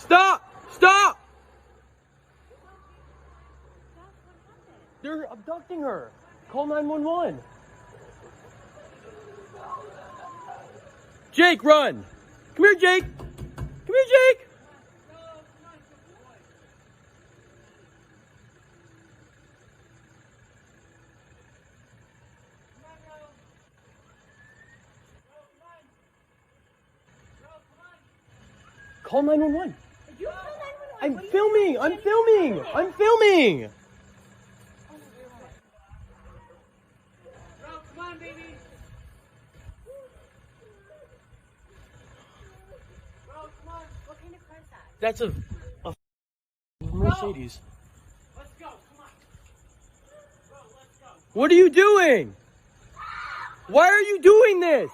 Stop! Stop! They're abducting her. Call 911. Jake, run! Come here, Jake! Come here, Jake! Call 911. You call 911. I'm filming! I'm filming! I'm filming! Come on, baby. Bro, come on. What kind of car is that? That's a Mercedes. Let's go. Come on. Bro, let's go. What are you doing? Why are you doing this?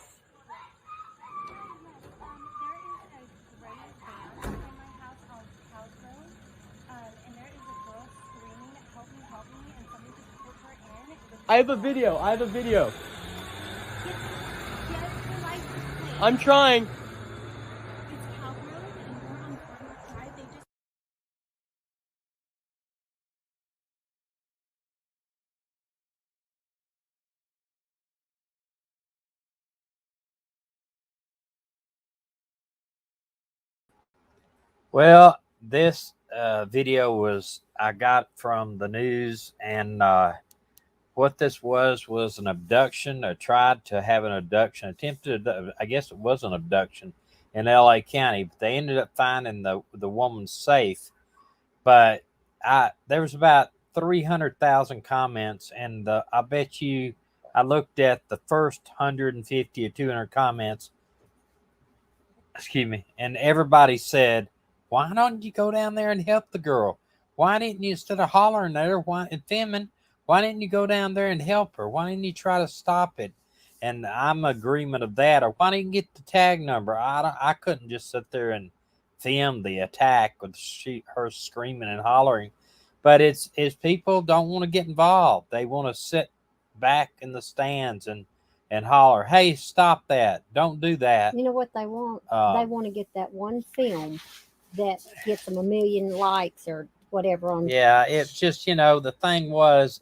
I have a video. I have a video. I'm trying. Well, this video I got from the news, and what this was an abduction, or tried to have an abduction, attempted, I guess it was an abduction in LA County, but they ended up finding the woman safe. But there was about 300,000 comments, and I bet you I looked at the first 150 or 200 comments, excuse me, and everybody said, why don't you go down there and help the girl? Why didn't you, instead of hollering at her and filming, why didn't you go down there and help her? Why didn't you try to stop it? And I'm agreement of that. Or why didn't you get the tag number? I couldn't just sit there and film the attack with her screaming and hollering. But it's people don't want to get involved. They want to sit back in the stands and holler, hey, stop that. Don't do that. You know what they want? They want to get that one film that gets them 1 million likes or whatever on. Yeah, it's just, the thing was,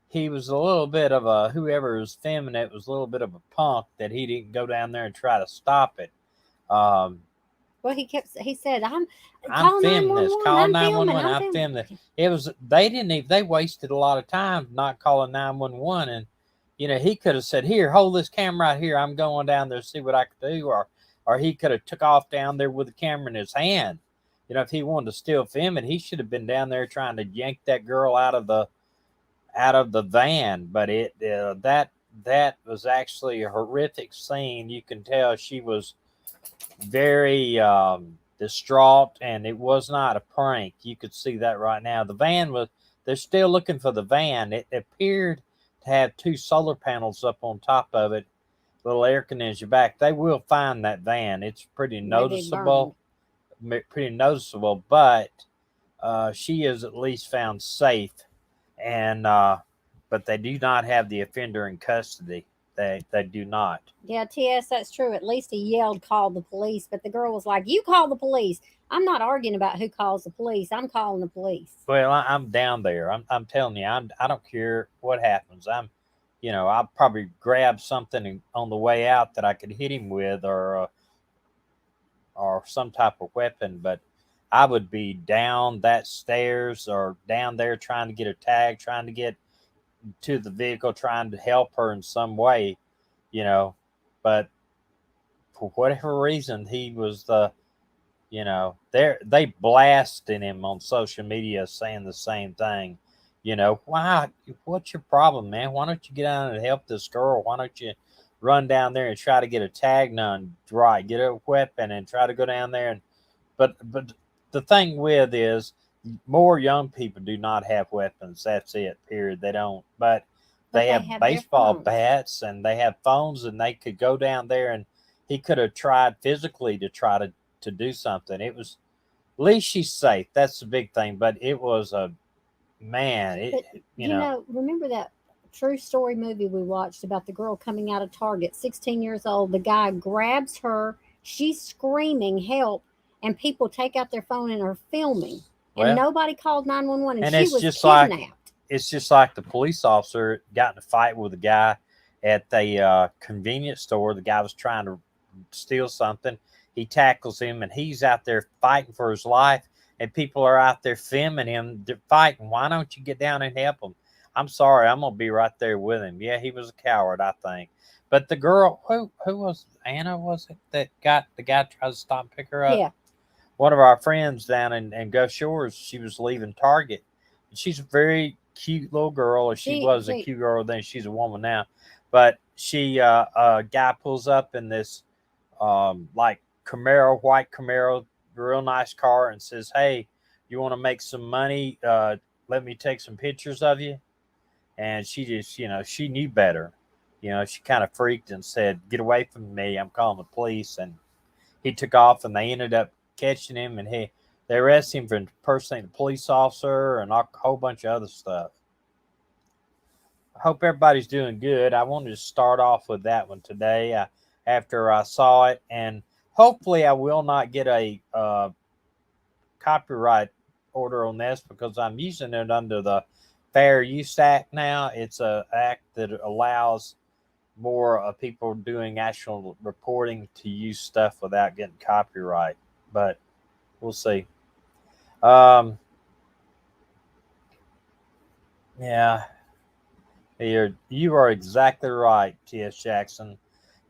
he was a little bit of whoever was filming it was a little bit of a punk that he didn't go down there and try to stop it. Well, he said, I'm filming this. Call 911. I filmed it. They wasted a lot of time not calling 911. And, he could have said, here, hold this camera right here. I'm going down there to see what I could do. Or he could have took off down there with the camera in his hand. If he wanted to still film it, he should have been down there trying to yank that girl out of the van. But that was actually a horrific scene. You can tell she was very distraught, and it was not a prank. You could see that right now. The van they're still looking for the van. It appeared to have 2 solar panels up on top of it, little air conditioner back. They will find that van. It's pretty noticeable. But she is at least found safe, and but they do not have the offender in custody. They do not. Yeah, TS, that's true. At least he yelled, call the police, but the girl was like, you call the police. I'm not arguing about who calls the police. I'm calling the police. Well, I'm down there. I'm telling you, I don't care what happens. I'll probably grab something on the way out that I could hit him with, or some type of weapon, but I would be down that stairs or down there trying to get a tag, trying to get to the vehicle, trying to help her in some way, but for whatever reason, he was they blasted him on social media saying the same thing. Why? What's your problem, man? Why don't you get out and help this girl? Why don't you run down there and try to get a tag done right, get a weapon and try to go down there? But the thing with is more young people do not have weapons. That's it, period. They don't, but they have baseball bats and they have phones, and they could go down there, and he could have tried physically to try to do something. It was, at least she's safe. That's the big thing. But it was remember that true story movie we watched about the girl coming out of Target, 16 years old. The guy grabs her. She's screaming, help. and people take out their phone and are filming. And Well, nobody called 911, and and she it's was just like kidnapped. the police officer got in a fight with a guy at the convenience store. The guy was trying to steal something. He tackles him, and he's out there fighting for his life. And people are out there filming him fighting. Why don't you get down and help him? I'm sorry, I'm gonna be right there with him. Yeah, he was a coward, I think. But the girl, who was Anna? Was it that got the guy tried to stop and pick her up? Yeah. One of our friends down in Gulf Shores, she was leaving Target. She's a very cute little girl, or she was a cute girl then. She's a woman now, but she a guy pulls up in this like Camaro, white Camaro, real nice car, and says, "Hey, you want to make some money? Let me take some pictures of you." And she just, she knew better. She kind of freaked and said, "Get away from me! I'm calling the police." And he took off, and they ended up catching him, and they arrested him for impersonating a police officer and a whole bunch of other stuff. I hope everybody's doing good. I wanted to start off with that one today after I saw it, and hopefully I will not get a copyright order on this because I'm using it under the Fair Use Act now. It's an act that allows more people doing actual reporting to use stuff without getting copyright, but we'll see. Yeah, you are exactly right, T.S. Jackson.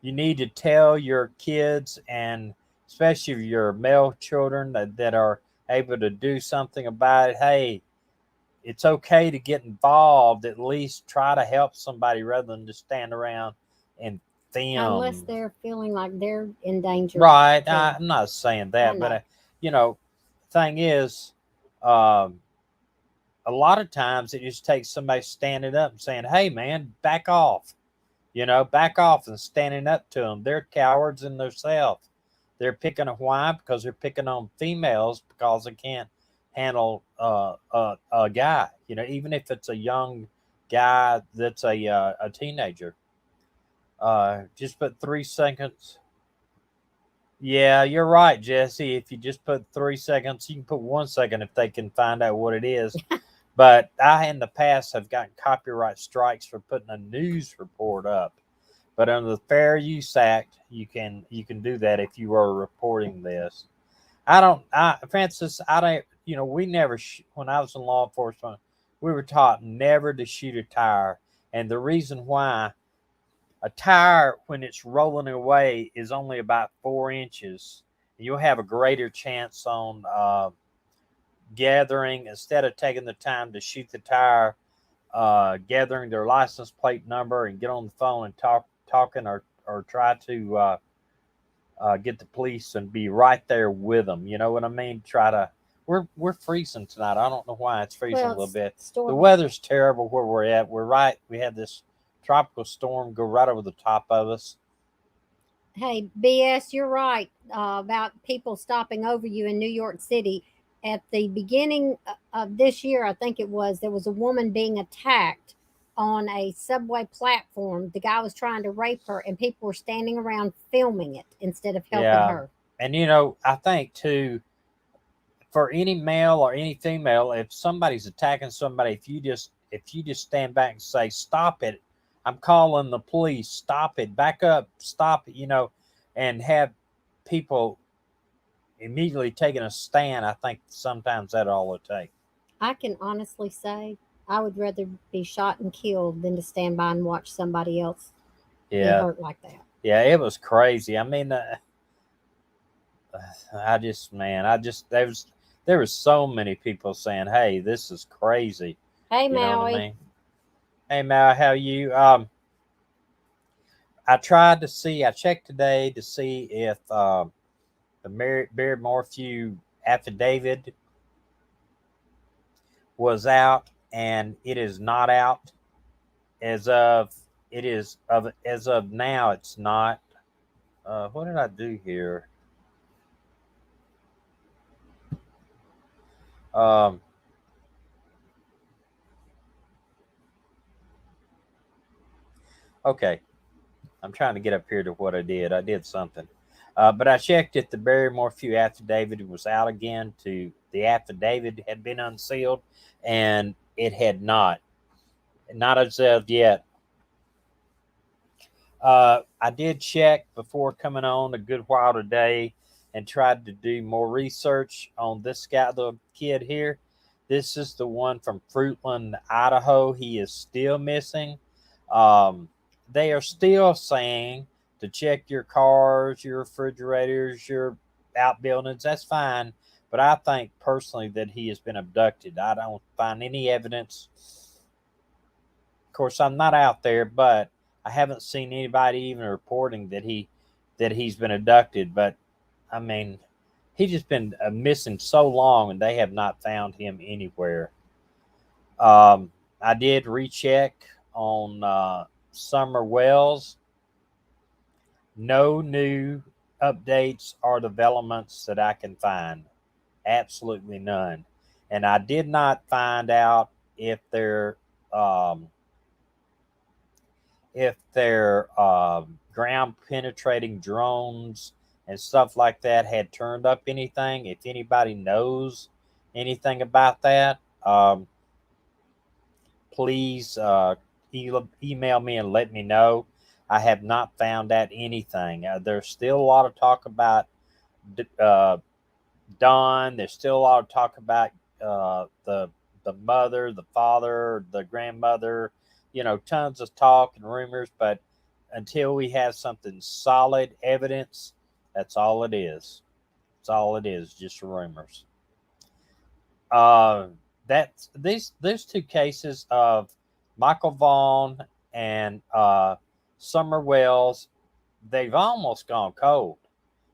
You need to tell your kids, and especially your male children that are able to do something about it. Hey, it's okay to get involved. At least try to help somebody rather than just stand around and Unless film. they're feeling like they're in danger. Right. too. I'm not saying that, but know. you know, thing is, um, a lot of times it just takes somebody standing up and saying, "Hey, man, back off." Back off and standing up to them. They're cowards in themselves. They're picking a why because they're picking on females because they can't handle a guy. Even if it's a young guy that's a teenager. Just put 3 seconds. Yeah, you're right, Jesse. If you just put 3 seconds, you can put 1 second if they can find out what it is. But I, in the past, have gotten copyright strikes for putting a news report up. But under the Fair Use Act, you can do that if you are reporting this. Francis, I don't. We never. When I was in law enforcement, we were taught never to shoot a tire, and the reason why a tire, when it's rolling away, is only about 4 inches. You'll have a greater chance on gathering instead of taking the time to shoot the tire, gathering their license plate number and get on the phone and talking or try to get the police and be right there with them. You know what I mean? Try to. We're freezing tonight. I don't know why it's freezing a little bit. The weather's terrible where we're at. We're right. We had this tropical storm go right over the top of us. Hey, BS, you're right about people stopping over you in New York City. At the beginning of this year, I think it was, there was a woman being attacked on a subway platform. The guy was trying to rape her, and people were standing around filming it instead of helping her. And I think too, for any male or any female, if somebody's attacking somebody, if you just stand back and say, "Stop it, I'm calling the police, stop it, back up, stop it," and have people immediately taking a stand, I think sometimes that's all it takes. I can honestly say I would rather be shot and killed than to stand by and watch somebody else get hurt like that. Yeah, it was crazy. I mean, there was so many people saying, "Hey, this is crazy." Hey, You know what I Maui. mean? Hey, Mal, how you? I checked today to see if the Beard Morphew affidavit was out, and it is not out as of as of now. It's not. What did I do here? Um, okay, I'm trying to get up here to what I did. I did something. But I checked at the Barry Morphew affidavit. It was out again. The affidavit had been unsealed, and it had not as of yet. I did check before coming on a good while today and tried to do more research on this guy, the kid here. This is the one from Fruitland, Idaho. He is still missing. Um, they are still saying to check your cars, your refrigerators, your outbuildings. That's fine. But I think personally that he has been abducted. I don't find any evidence. Of course, I'm not out there, but I haven't seen anybody even reporting that he's been abducted. But I mean, he's just been missing so long, and they have not found him anywhere. I did recheck on Summer Wells. No new updates or developments that I can find. Absolutely none. And I did not find out if um, their ground penetrating drones and stuff like that had turned up anything. If anybody knows anything about that, please email me and let me know. I have not found out anything. There's still a lot of talk about uh, Don. There's still a lot of talk about the mother, the father, the grandmother. Tons of talk and rumors, but until we have something solid evidence, that's all it is. That's all it is, just rumors. That's these two cases of Michael Vaughn and Summer Wells, they've almost gone cold.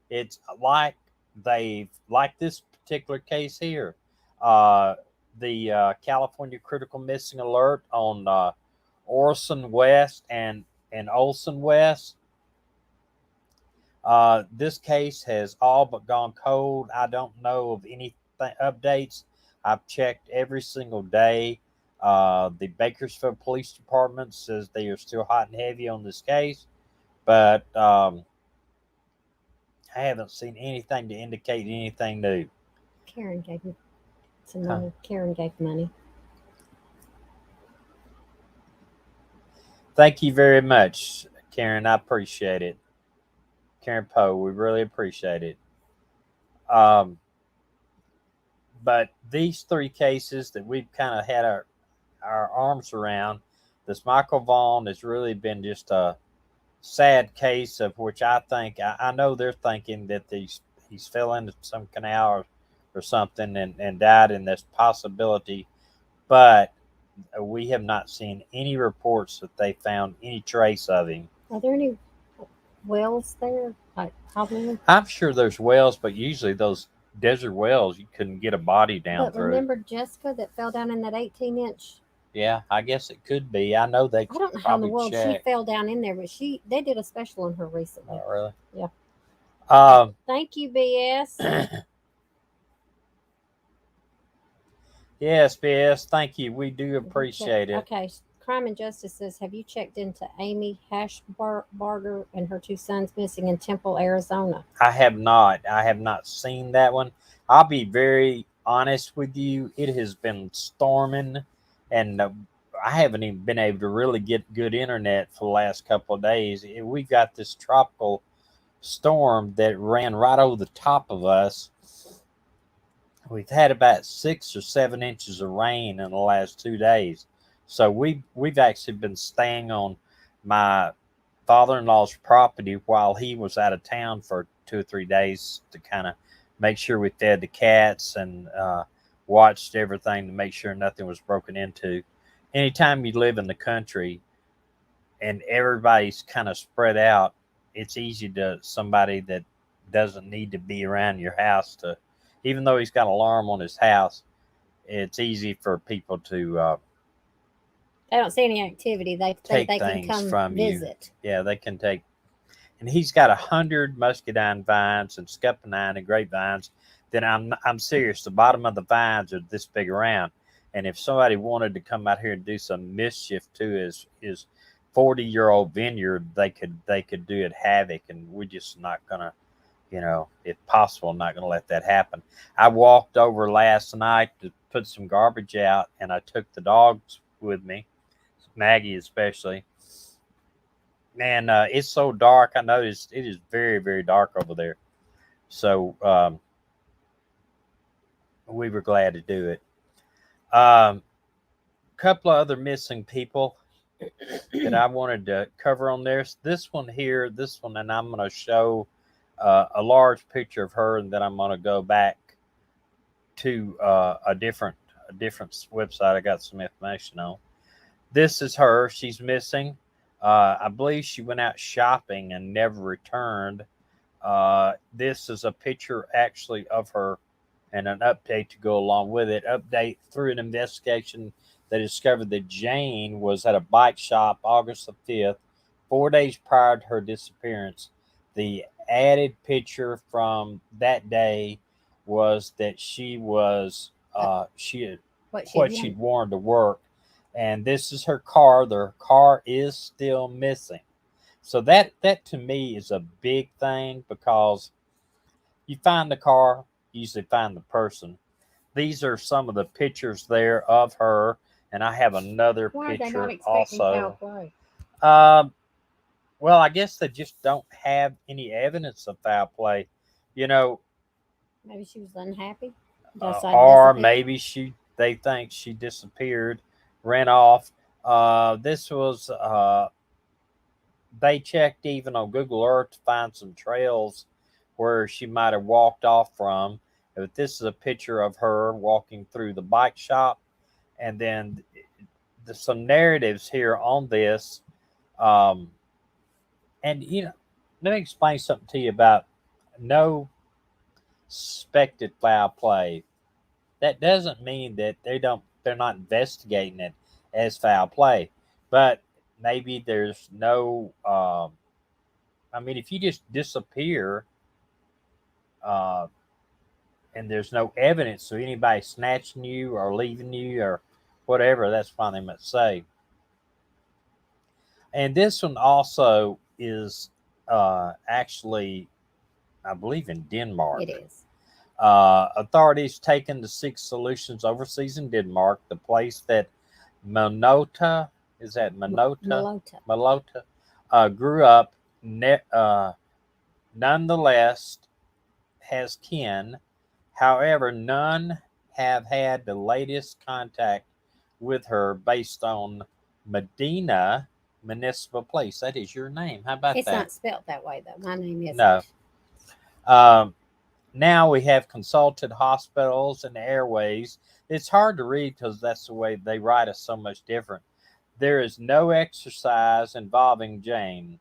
It's like this particular case here. The California Critical Missing Alert on Orson West and Olson West. This case has all but gone cold. I don't know of any updates. I've checked every single day. The Bakersfield Police Department says they are still hot and heavy on this case, but I haven't seen anything to indicate anything new. Karen gave me some money. Karen gave money. Thank you very much, Karen. I appreciate it. Karen Poe, we really appreciate it. Um, but these three cases that we've kind of had our arms around, this Michael Vaughn has really been just a sad case of which I know they're thinking that he's fell into some canal or something and died in this possibility, but we have not seen any reports that they found any trace of him. Are there any wells there? Like probably. I'm sure there's wells, but usually those desert wells you couldn't get a body down But through. remember Jessica that fell down in that 18-inch? Yeah, I guess it could be. I know they I don't know how in the probably world checked. she fell down in there, but they did a special on her recently. Oh, really? Yeah. Thank you, BS. Yes, BS. Thank you. We do appreciate it. Okay. Crime and Justice says, have you checked into Amy Hashbarger and her two sons missing in Temple, Arizona? I have not. I have not seen that one. I'll be very honest with you. It has been storming, and I haven't even been able to really get good internet for the last couple of days. We got this tropical storm that ran right over the top of us. We've had about 6 or 7 inches of rain in the last 2 days. So we've actually been staying on my father-in-law's property while he was out of town for 2 or 3 days to kind of make sure we fed the cats and watched everything to make sure nothing was broken into. Anytime you live in the country and everybody's kind of spread out, it's easy to somebody that doesn't need to be around your house to, even though he's got an alarm on his house, it's easy for people to they don't see any activity. They think they can come from visit. You. Yeah, they can take. And he's got 100 muscadine vines and scuppernine and grapevines. Then I'm serious. The bottom of the vines are this big around. And if somebody wanted to come out here and do some mischief to his 40-year-old vineyard, they could do it havoc. And we're just not gonna if possible, I'm not going to let that happen. I walked over last night to put some garbage out, and I took the dogs with me, Maggie especially. Man, it's so dark. I noticed it is very, very dark over there. So we were glad to do it. A couple of other missing people that I wanted to cover on there. This one here, and I'm going to show a large picture of her, and then I'm going to go back to a different website. I got some information on. This is her. She's missing. I believe she went out shopping and never returned. This is a picture actually of her and an update to go along with it. Update: through an investigation, they discovered that Jane was at a bike shop August the 5th, 4 days prior to her disappearance. The added picture from that day was that she was what she'd worn to work, and this is her car. Their car is still missing. So that to me is a big thing, because you find the car, you usually find the person. These are some of the pictures there of her, and I have another Why are they picture not expecting foul also. play? Well, I guess they just don't have any evidence of foul play, you know, Maybe she was unhappy. Decided or disappear. maybe they think she disappeared, ran off. This was they checked even on Google Earth to find some trails where she might have walked off from. But this is a picture of her walking through the bike shop, and then there's some narratives here on this. Um, and let me explain something to you about no suspected foul play. That doesn't mean that they're not investigating it as foul play, but maybe there's no. I mean, if you just disappear, uh, and there's no evidence of anybody snatching you or leaving you or whatever, that's fine. They might say. And this one also is actually, I believe, in Denmark. It is. Authorities taken to seek solutions overseas in Denmark, the place that Milota, is that Milota? Milota grew up, nonetheless has kin. However, none have had the latest contact with her based on Medina Municipal Place. That is your name. How about It's that? not spelled that way though. My name isn't. No. Um, Now we have consulted hospitals and airways. It's hard to read because that's the way they write us so much different. There is no exercise involving Jane.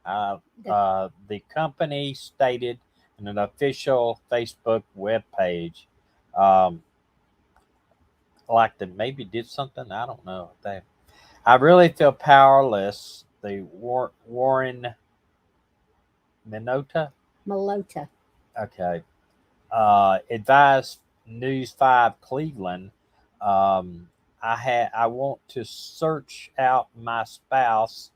The company stated in an official Facebook webpage, um, like they maybe did something. I don't know. I really feel powerless. The Warren Minota. Milota. Okay. Advised News 5 Cleveland. I want to search out my spouse.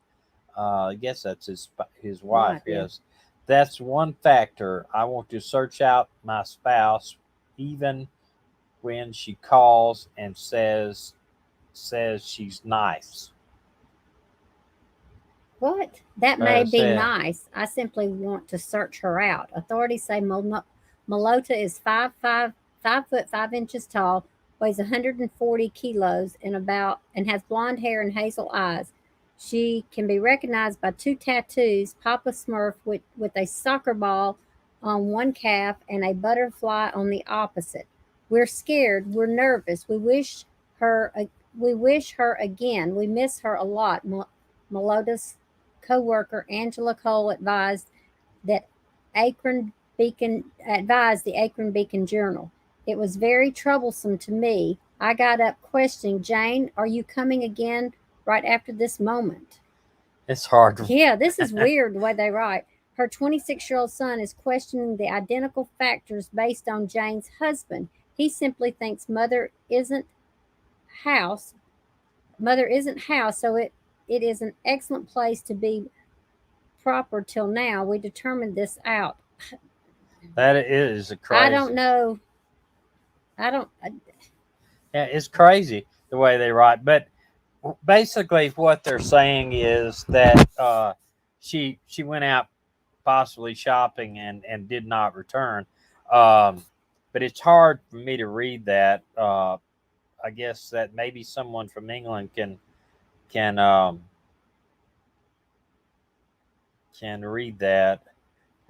I guess that's his wife. Right, yeah. Yes, that's one factor. I want to search out my spouse, even when she calls and says she's nice. What? That may be Said, nice. I simply want to search her out. Authorities say Milota is 5 foot 5 inches tall, weighs 140 kilos, and has blonde hair and hazel eyes. She can be recognized by two tattoos: Papa Smurf with a soccer ball on one calf and a butterfly on the opposite. We're scared. We're nervous. Her. We wish her again. We miss her a lot. Milota's co-worker Angela Cole that Akron advised the Akron Beacon Journal. It was very troublesome to me. I got up questioning Jane, are you coming again right after this moment? it's hard. Yeah, this is weird the way they write. Her 26-year-old son is questioning the identical factors based on Jane's husband. He simply thinks house. Mother isn't house, so it is an excellent place to be proper till now. We determined this out. That is a crazy. I don't know. I don't. Yeah, it's crazy the way they write. But basically, what they're saying is that she went out possibly shopping and did not return. Um, but it's hard for me to read that. I guess that maybe someone from England can can read that.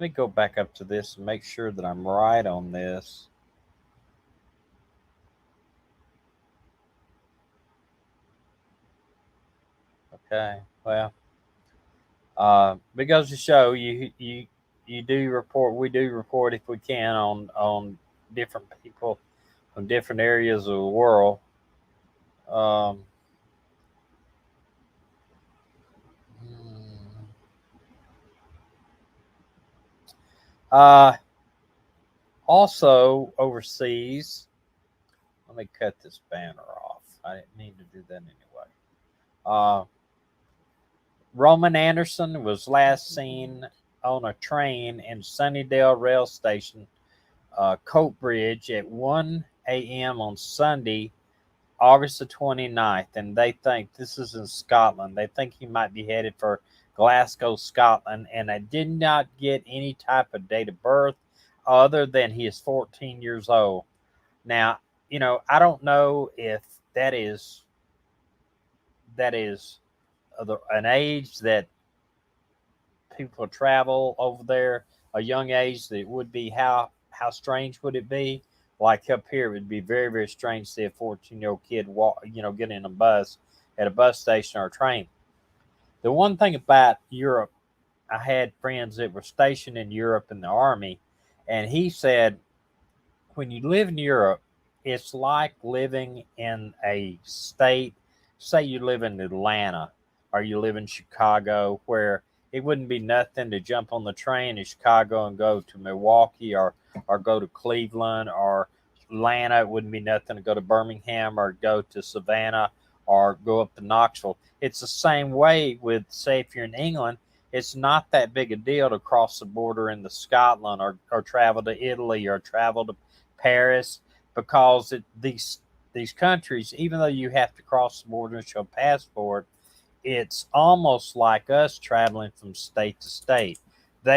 Let me go back up to this and make sure that I'm right on this. Okay, well, because the show you do report, we do report if we can on different people from different areas of the world. Um, uh, Also overseas. Let me cut this banner off. I didn't mean to do that anyway. Roman Anderson was last seen on a train in Sunnydale Rail Station, Coatbridge, at 1 a.m. on Sunday, August the 29th. And they think this is in Scotland. They think he might be headed for Glasgow, Scotland. And I did not get any type of date of birth other than he is 14 years old. Now, I don't know if that is an age that people travel over there, a young age that would be how strange would it be? Like up here, it would be very very strange to see a 14-year-old kid walk, get in a bus at a bus station or a train. The one thing about Europe, I had friends that were stationed in Europe in the army, and he said when you live in Europe, it's like living in a state. Say you live in Atlanta or you live in Chicago, where it wouldn't be nothing to jump on the train in Chicago and go to Milwaukee or go to Cleveland or Atlanta. It wouldn't be nothing to go to Birmingham or go to Savannah or go up to Knoxville. It's the same way with, say, if you're in England, it's not that big a deal to cross the border into Scotland or travel to Italy or travel to Paris, because these countries, even though you have to cross the border and show a passport, it's almost like us traveling from state to state.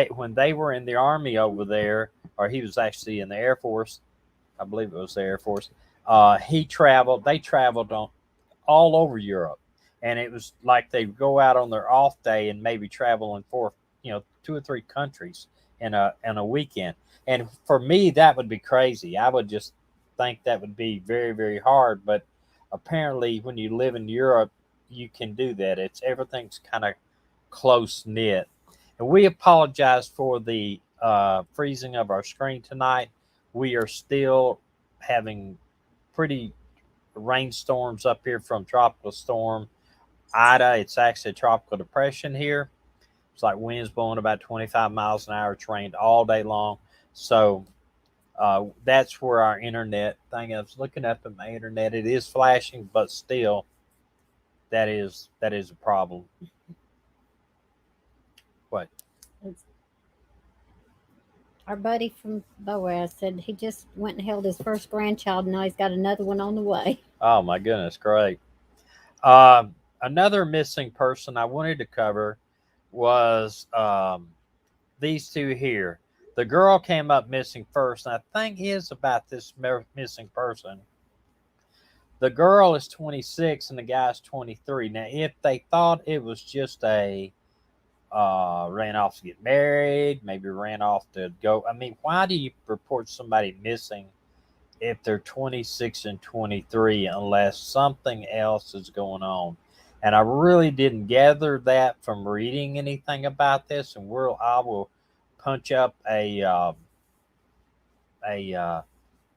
When they were in the army over there, or he was actually in the Air Force, I believe it was the Air Force. They traveled on all over Europe, and it was like they go out on their off day and maybe travel in two or three countries in a weekend. And for me, that would be crazy. I would just think that would be very very hard. But apparently, when you live in Europe, you can do that. Everything's kind of close knit. And we apologize for the freezing of our screen tonight. We are still having pretty rainstorms up here from Tropical Storm Ida. It's actually a tropical depression here. It's like winds blowing about 25 miles an hour. It's rained all day long. So that's where our internet thing. I was looking up at my internet. It is flashing, but still, that is a problem. What? Our buddy from Boaz said he just went and held his first grandchild, and now he's got another one on the way. Oh my goodness, great. Another missing person I wanted to cover was these two here. The girl came up missing first, and I think is about this missing person. The girl is 26 and the guy's 23. Now, if they thought it was just a ran off to get married, maybe ran off to go. I mean, why do you report somebody missing if they're 26 and 23 unless something else is going on? And I really didn't gather that from reading anything about this. And I will punch up a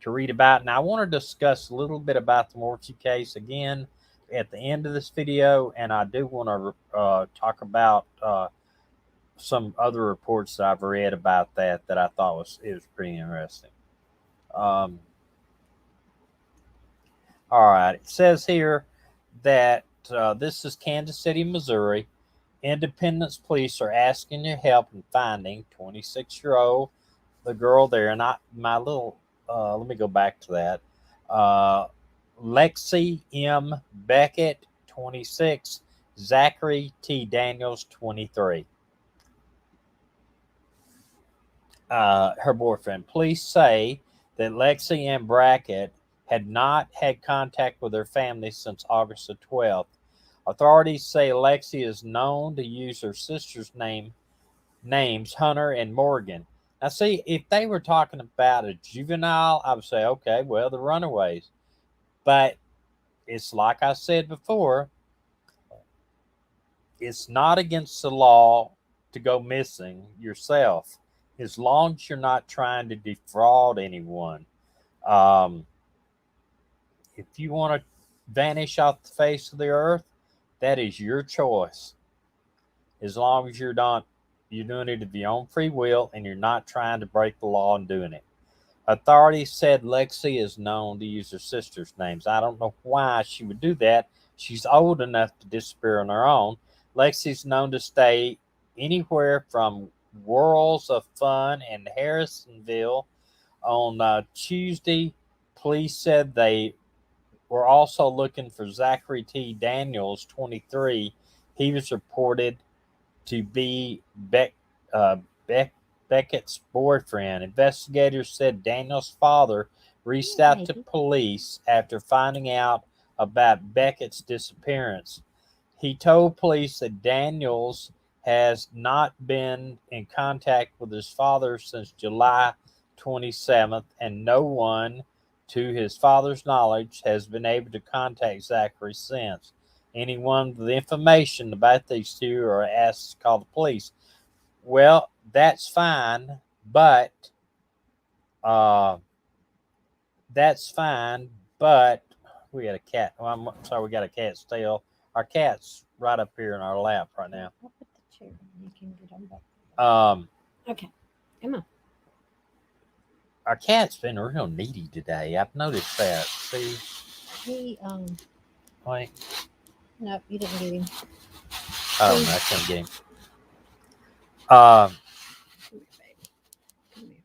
to read about. And I want to discuss a little bit about the Morphew case again at the end of this video. And I do want to talk about some other reports that I've read about that I thought was pretty interesting. All right, it says here that this is Kansas City, Missouri. Independence police are asking your help in finding 26-year-old the girl there, and my little let me go back to that. Lexee M. Beckett, 26. Zachary T. Daniels, 23. Her boyfriend. Police say that Lexee and Brackett had not had contact with her family since August the 12th. Authorities say Lexee is known to use her sister's names Hunter and Morgan. Now, see, if they were talking about a juvenile, I would say, okay, well, the runaways. But it's like I said before, it's not against the law to go missing yourself, as long as you're not trying to defraud anyone. Um, if you want to vanish off the face of the earth, that is your choice. As long as you're doing it of your own free will and you're not trying to break the law and doing it. Authorities said Lexee is known to use her sister's names. I don't know why she would do that. She's old enough to disappear on her own. Lexee's known to stay anywhere from Worlds of Fun in Harrisonville. On Tuesday, police said they were also looking for Zachary T. Daniels, 23. He was reported to be uh, Beckett's boyfriend. Investigators said Daniel's father reached out to police after finding out about Beckett's disappearance. He told police that Daniels has not been in contact with his father since July 27th, and no one, to his father's knowledge, has been able to contact Zachary since. Anyone with information about these two are asked to call the police. Well, that's fine, but uh, we got a cat. Well, I'm sorry, we got a cat's tail. Our cat's right up here in our lap right now. I'll put the chair. You can get on back. Okay, come on. Our cat's been real needy today. I've noticed that. See, He wait. no, you didn't get him. Oh, no, I can't get him. Come here, baby. Come here.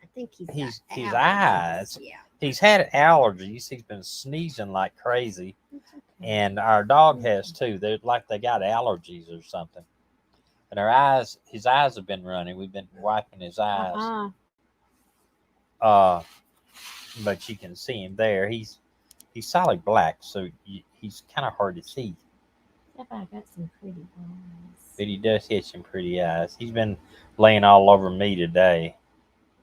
I think His got eyes. Yeah. He's had allergies. He's been sneezing like crazy, It's okay. and our dog has too. They're like they got allergies or something. And his eyes have been running. We've been wiping his eyes. But you can see him there. He's solid black, so he's kind of hard to see. Yep, I got some pretty eyes. But he does have some pretty eyes. He's been laying all over me today.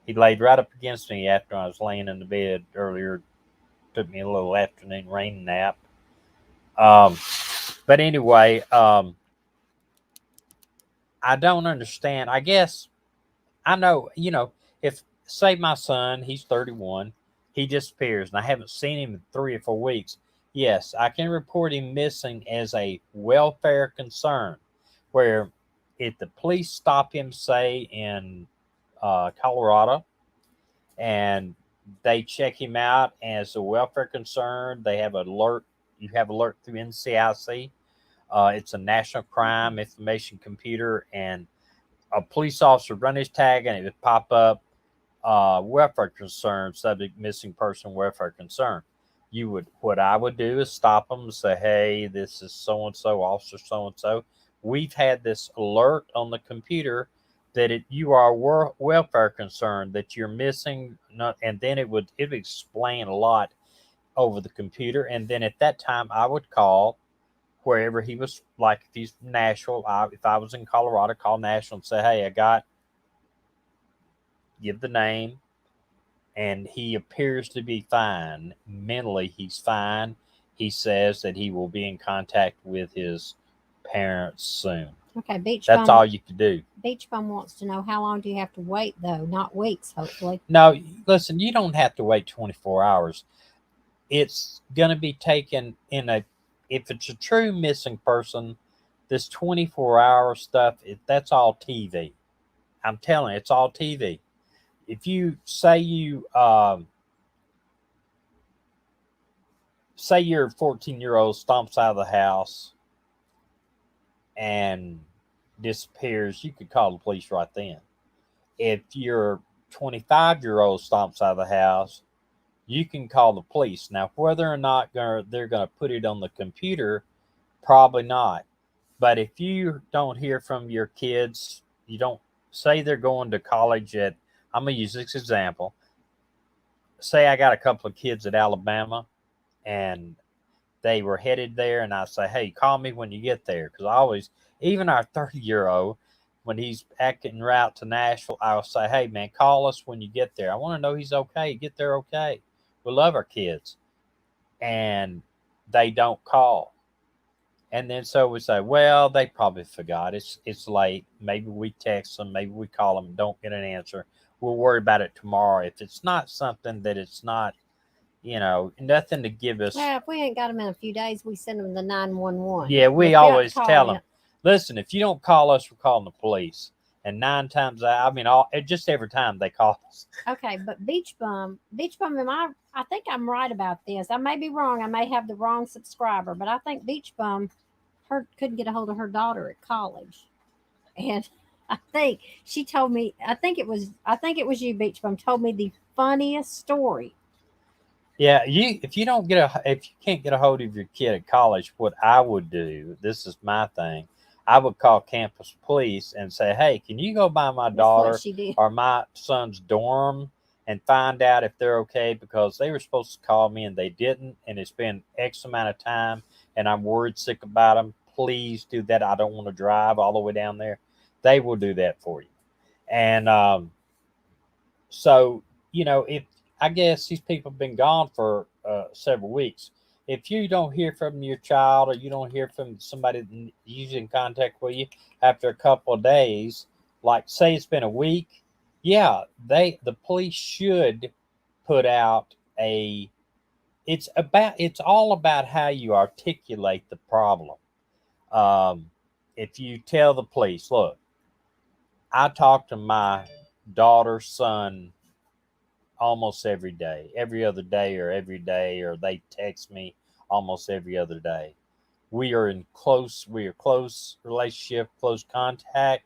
He laid right up against me after I was laying in the bed earlier. Took me a little afternoon rain nap. But anyway, I don't understand. I guess I know, if say my son, he's 31, he disappears and I haven't seen him in 3 or 4 weeks. Yes, I can report him missing as a welfare concern, where if the police stop him, say in Colorado, and they check him out as a welfare concern, they have alert. You have alert through NCIC. It's a national crime information computer, and a police officer run his tag, and it would pop up welfare concern, subject missing person welfare concern. What I would do is stop them and say, hey, this is so and so, officer so and so. We've had this alert on the computer that you are a welfare concern, that you're missing, and then it would explain a lot over the computer. And then at that time, I would call wherever he was, like if he's Nashville, if I was in Colorado, call Nashville and say, hey, give the name, and he appears to be fine. Mentally, he's fine. He says that he will be in contact with his parents soon. Okay, That's all you can do. Beach Bum wants to know, how long do you have to wait, though? Not weeks, hopefully. No, listen, you don't have to wait 24 hours. It's going to be taken if it's a true missing person, this 24-hour stuff, that's all TV. I'm telling you, it's all TV. If you say your 14-year-old stomps out of the house and disappears, you could call the police right then. if your 25-year-old stomps out of the house, you can call the police. Now, whether or not they're going to put it on the computer, probably not. But if you don't hear from your kids, you don't say they're going to college at, I'm going to use this example. Say I got a couple of kids at Alabama and they were headed there, and I say, hey, call me when you get there. Because I always, even our 30-year-old, when he's acting route to Nashville, I'll say, hey, man, call us when you get there. I want to know he's okay. Get there okay. We love our kids. And they don't call. And then so we say, well, they probably forgot. It's late. Maybe we text them. Maybe we call them and don't get an answer. We'll worry about it tomorrow. If it's not something that it's not, nothing to give us. Yeah, if we ain't got them in a few days, we send them the 911. Yeah, we If you have to always call tell me- them, listen, if you don't call us, we're calling the police. And 9 times out, just every time they call us. Okay, but Beach Bum, I think I'm right about this. I may be wrong. I may have the wrong subscriber, but I think Beach Bum couldn't get a hold of her daughter at college. And I think she told me, I think it was you, Beach Bum, told me the funniest story. Yeah, if you can't get a hold of your kid at college, what I would do, this is my thing, I would call campus police and say, hey, can you go by my daughter or my son's dorm and find out if they're okay? Because they were supposed to call me and they didn't, and it's been X amount of time, and I'm worried sick about them. Please do that. I don't want to drive all the way down there. They will do that for you. And so, if I guess these people have been gone for several weeks. If you don't hear from your child or you don't hear from somebody usually in contact with you after a couple of days, like say it's been a week, yeah, the police should put out it's all about how you articulate the problem. If you tell the police, look, I talk to my daughter's son almost every day, every other day, or they text me almost every other day. We are close relationship, close contact,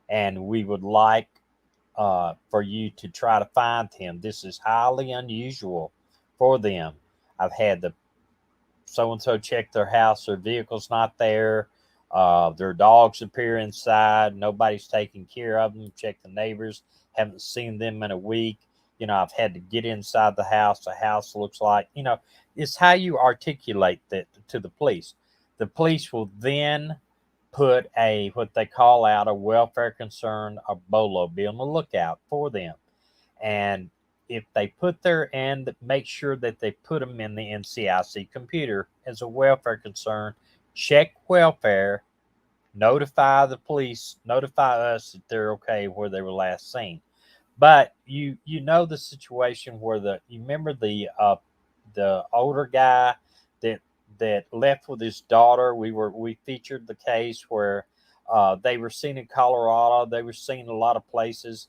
and we would like for you to try to find him. This is highly unusual for them. I've had the so-and-so check their house, their vehicle's not there. Their dogs appear inside. Nobody's taking care of them. Check the neighbors. Haven't seen them in a week. I've had to get inside the house. The house looks like, it's how you articulate that to the police. The police will then put what they call out a welfare concern, a BOLO, be on the lookout for them. And if they make sure that they put them in the NCIC computer as a welfare concern, check welfare, notify the police, notify us that they're okay where they were last seen. But you the situation where you remember the older guy that left with his daughter. We featured the case where they were seen in Colorado. They were seen a lot of places,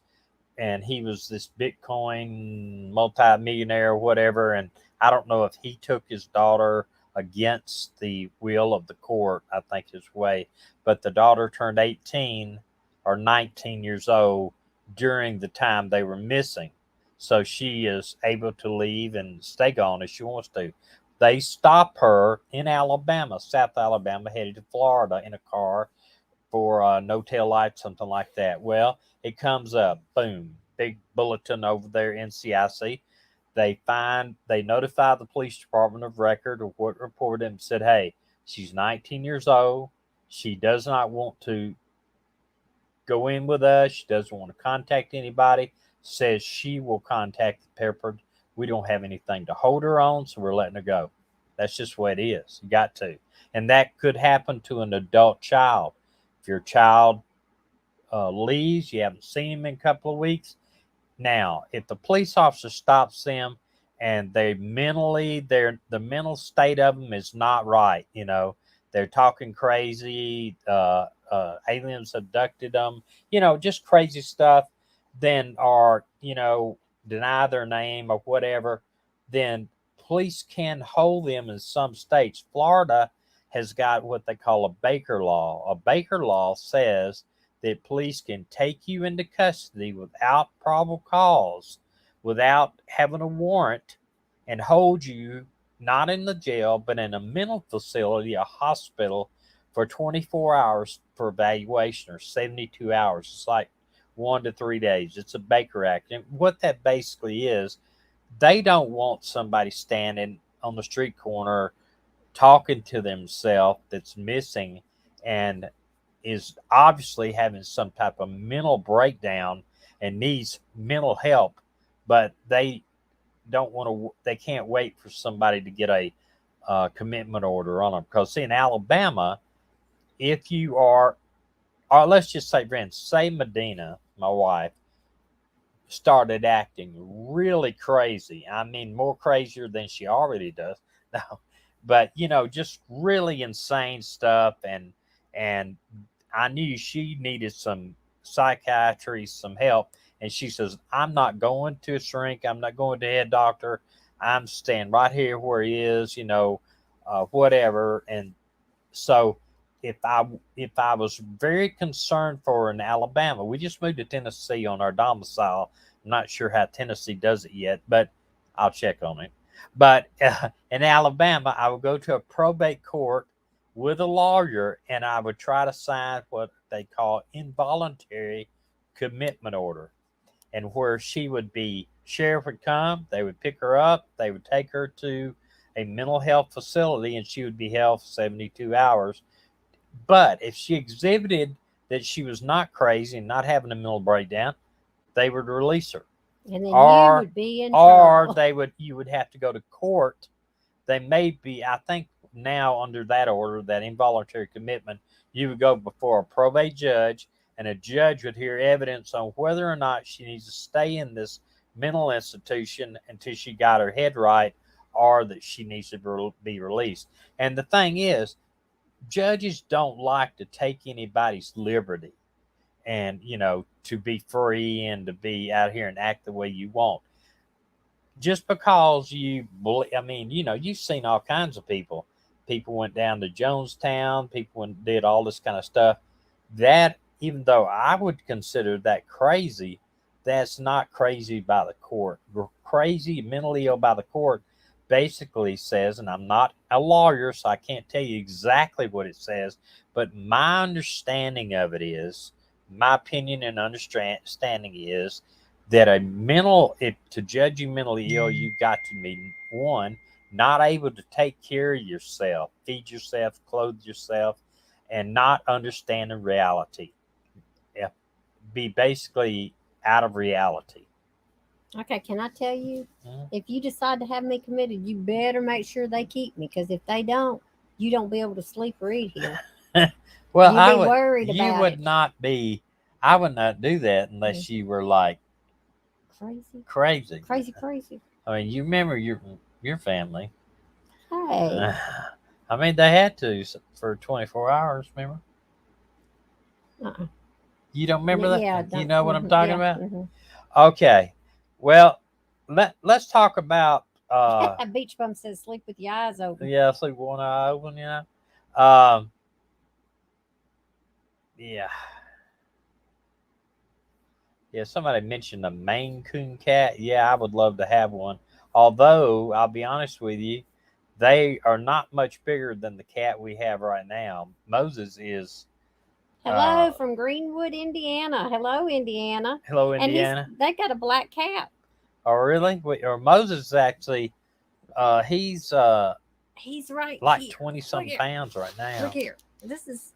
and he was this Bitcoin multi-millionaire or whatever. And I don't know if he took his daughter against the will of the court, I think his way, but the daughter turned 18 or 19 years old during the time they were missing. So she is able to leave and stay gone if she wants to. They stop her in Alabama, South Alabama, headed to Florida in a car for no tail light, something like that. Well, it comes up, boom, big bulletin over there, NCIC. They notify the police department of record of what reported and said, hey, she's 19 years old. She does not want to go in with us. She doesn't want to contact anybody. Says she will contact the paper. We don't have anything to hold her on, so we're letting her go. That's just the way it is. You got to. And that could happen to an adult child. If your child leaves, you haven't seen him in a couple of weeks. Now, if the police officer stops them and the mental state of them is not right, they're talking crazy, aliens abducted them, just crazy stuff, then, or, deny their name or whatever, then police can hold them in some states. Florida has got what they call a Baker Law. A Baker Law says that police can take you into custody without probable cause, without having a warrant, and hold you not in the jail, but in a mental facility, a hospital, for 24 hours for evaluation, or 72 hours. It's like 1 to 3 days. It's a Baker Act. And what that basically is, they don't want somebody standing on the street corner talking to themselves that's missing and is obviously having some type of mental breakdown and needs mental help, but they don't want to, they can't wait for somebody to get a commitment order on them. Because see, in Alabama, if you are, or let's just say, friends, say Medina, my wife, started acting really crazy. I mean, more crazier than she already does. No, but just really insane stuff. And I knew she needed some psychiatry, some help. And she says, I'm not going to a shrink. I'm not going to a head doctor. I'm staying right here where he is, whatever. And so if I was very concerned for her in Alabama, we just moved to Tennessee on our domicile. I'm not sure how Tennessee does it yet, but I'll check on it. But in Alabama, I would go to a probate court with a lawyer, and I would try to sign what they call involuntary commitment order, and where she would be, sheriff would come, they would pick her up, they would take her to a mental health facility, and she would be held for 72 hours. But if she exhibited that she was not crazy and not having a mental breakdown, they would release her. And then you would be in or trouble. you would have to go to court. They may be, I think now under that order, that involuntary commitment, you would go before a probate judge, and a judge would hear evidence on whether or not she needs to stay in this mental institution until she got her head right, or that she needs to be released. And the thing is, judges don't like to take anybody's liberty, and to be free and to be out here and act the way you want. Just because you believe, I mean, you've seen all kinds of people. People went down to Jonestown, people did all this kind of stuff. That, even though I would consider that crazy, that's not crazy by the court. Crazy, mentally ill by the court basically says, and I'm not a lawyer, so I can't tell you exactly what it says, but my understanding of it is, my opinion and understanding is that if to judge you mentally ill, you've got to be, one, not able to take care of yourself, feed yourself, clothe yourself, and not understanding reality. Be basically out of reality. Okay, can I tell you? Mm-hmm. If you decide to have me committed, you better make sure they keep me, because if they don't, you don't be able to sleep or eat here. Well, You'd be worried about you would it. not be. I would not do that unless you were like Crazy. crazy. I mean, you remember your family. Hey. I mean, they had to for 24 hours. Remember? Uh-uh. You don't remember that? Yeah. You know what I'm talking about? Mm-hmm. Okay. Well, let's talk about. Beach Bum says sleep with your eyes open. Yeah, sleep one eye open. Yeah. Yeah, somebody mentioned a Maine Coon cat. Yeah, I would love to have one. Although, I'll be honest with you, they are not much bigger than the cat we have right now. Moses is. Hello from Greenwood, Indiana. Hello, Indiana. Hello, Indiana. And they got a black cat. Oh, really? Or Moses actually, he's right like here. 20-something pounds right now. Look here.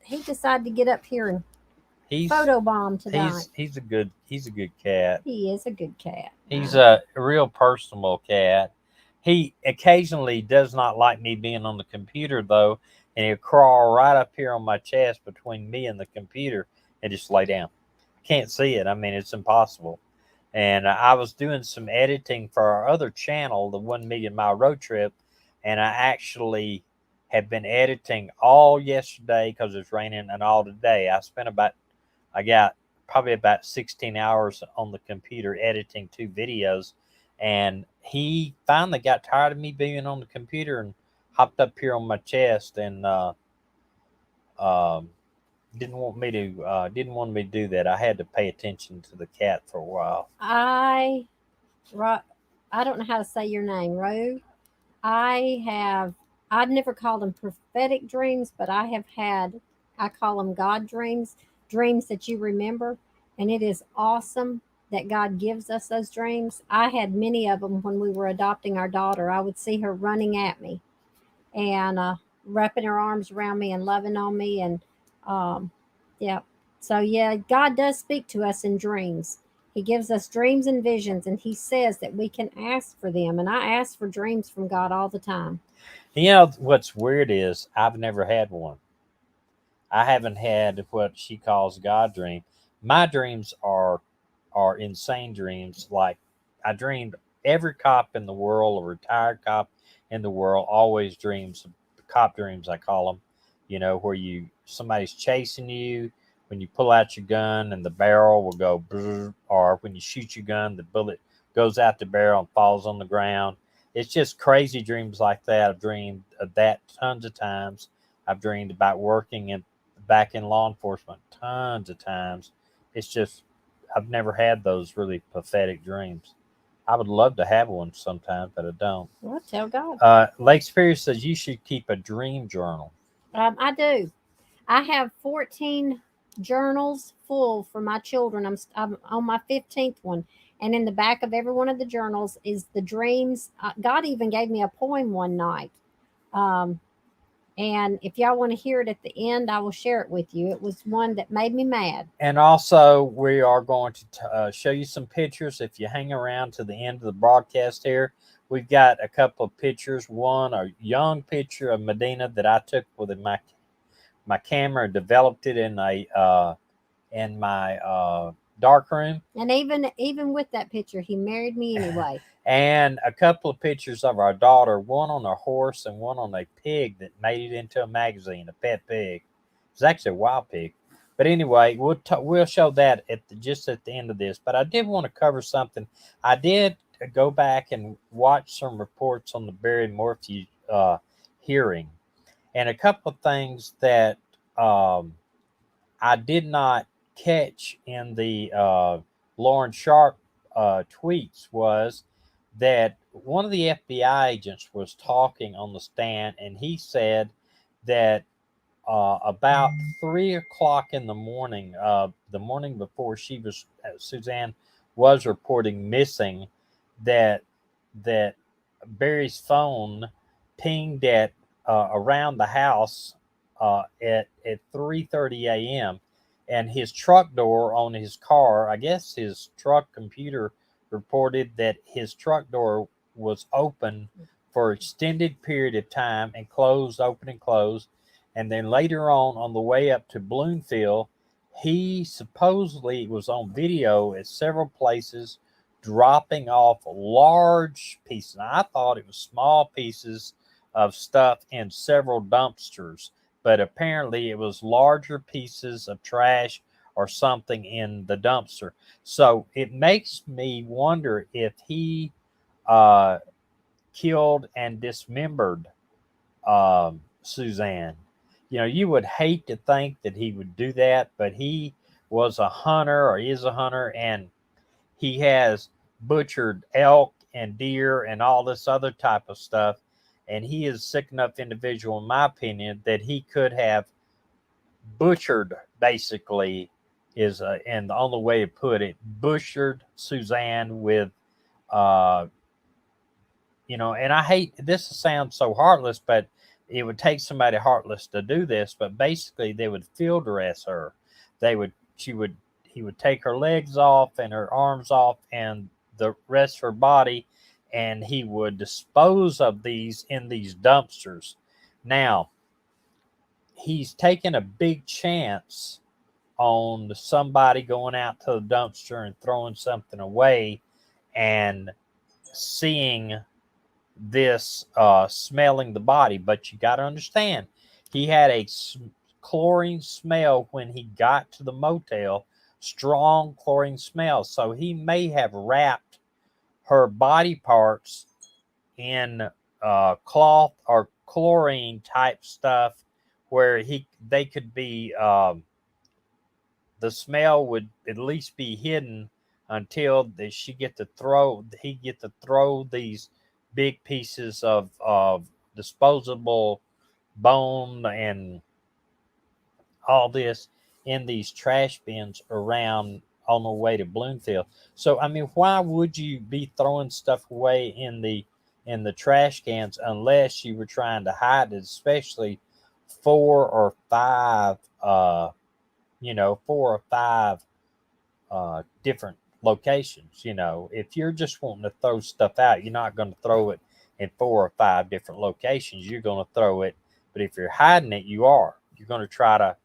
He decided to get up here and photobomb tonight. He's a good cat. He is a good cat. He's a real personable cat. He occasionally does not like me being on the computer though, and he'll crawl right up here on my chest between me and the computer and just lay down. Can't see it. I mean, it's impossible. And I was doing some editing for our other channel, the 1 Million Mile Road Trip, and I actually have been editing all yesterday because it's raining, and all today. I got probably about 16 hours on the computer editing 2 videos, and he finally got tired of me being on the computer and hopped up here on my chest and didn't want me to do that. I had to pay attention to the cat for a while. I don't know how to say your name, Ro. I have, I've never called them prophetic dreams, but I call them God dreams, dreams that you remember. And it is awesome that God gives us those dreams. I had many of them when we were adopting our daughter. I would see her running at me and wrapping her arms around me and loving on me. And um, yeah, so yeah, God does speak to us in dreams. He gives us dreams and visions, and He says that we can ask for them. And I ask for dreams from God all the time. You know what's weird is I've never had one. I haven't had what she calls God dream. My dreams are insane dreams. Like I dreamed every cop in the world, a retired cop in the world, always dreams cop dreams. I call them. You know where somebody's chasing you. When you pull out your gun and the barrel will go, brrr, or when you shoot your gun, the bullet goes out the barrel and falls on the ground. It's just crazy dreams like that. I've dreamed of that tons of times. I've dreamed about working back in law enforcement tons of times. It's just I've never had those really pathetic dreams. I would love to have one sometime, but I don't. Well, tell God. Lake Superior says you should keep a dream journal. I do. I have 14 journals full for my children. I'm on my 15th one. And in the back of every one of the journals is the dreams. God even gave me a poem one night. Um, and if y'all want to hear it at the end, I will share it with you. It was one that made me mad. And also, we are going to show you some pictures. If you hang around to the end of the broadcast here, we've got a couple of pictures. One, a young picture of Medina that I took with my camera, developed it in my dark room. And even with that picture, he married me anyway. And a couple of pictures of our daughter, one on a horse and one on a pig that made it into a magazine, a pet pig. It's actually a wild pig. But anyway, we'll show that just at the end of this. But I did want to cover something. I did go back and watch some reports on the Barry Morphew hearing, and a couple of things that I did not catch in the Lauren Sharp tweets was that one of the FBI agents was talking on the stand, and he said that about 3 o'clock in the morning before Suzanne was reporting missing, that Barry's phone pinged at around the house at 3:30 a.m. and his truck door on his car, I guess his truck computer reported that his truck door was open for extended period of time and closed, open and closed. And then later on the way up to Bloomfield, he supposedly was on video at several places dropping off large pieces. Now, I thought it was small pieces of stuff in several dumpsters, but apparently it was larger pieces of trash or something in the dumpster. So it makes me wonder if he killed and dismembered Suzanne. You know, you would hate to think that he would do that, but he was a hunter or is a hunter, and he has butchered elk and deer and all this other type of stuff. And he is a sick enough individual, in my opinion, that he could have butchered, basically, and the only way to put it, butchered Suzanne with, uh, and I hate this sounds so heartless, but it would take somebody heartless to do this. But basically, they would field dress her. He would take her legs off and her arms off and the rest of her body, and he would dispose of these in these dumpsters. Now, he's taken a big chance on somebody going out to the dumpster and throwing something away and seeing this, smelling the body. But you got to understand, he had a chlorine smell when he got to the motel, strong chlorine smell. So he may have wrapped her body parts in cloth or chlorine type stuff where they could be the smell would at least be hidden until he get to throw these big pieces of disposable bone and all this in these trash bins around on the way to Bloomfield. So I mean, why would you be throwing stuff away in the trash cans unless you were trying to hide it, especially four or five four or five different locations. If you're just wanting to throw stuff out, you're not going to throw it in four or five different locations. You're going to throw it, but if you're hiding it, you're going to try to,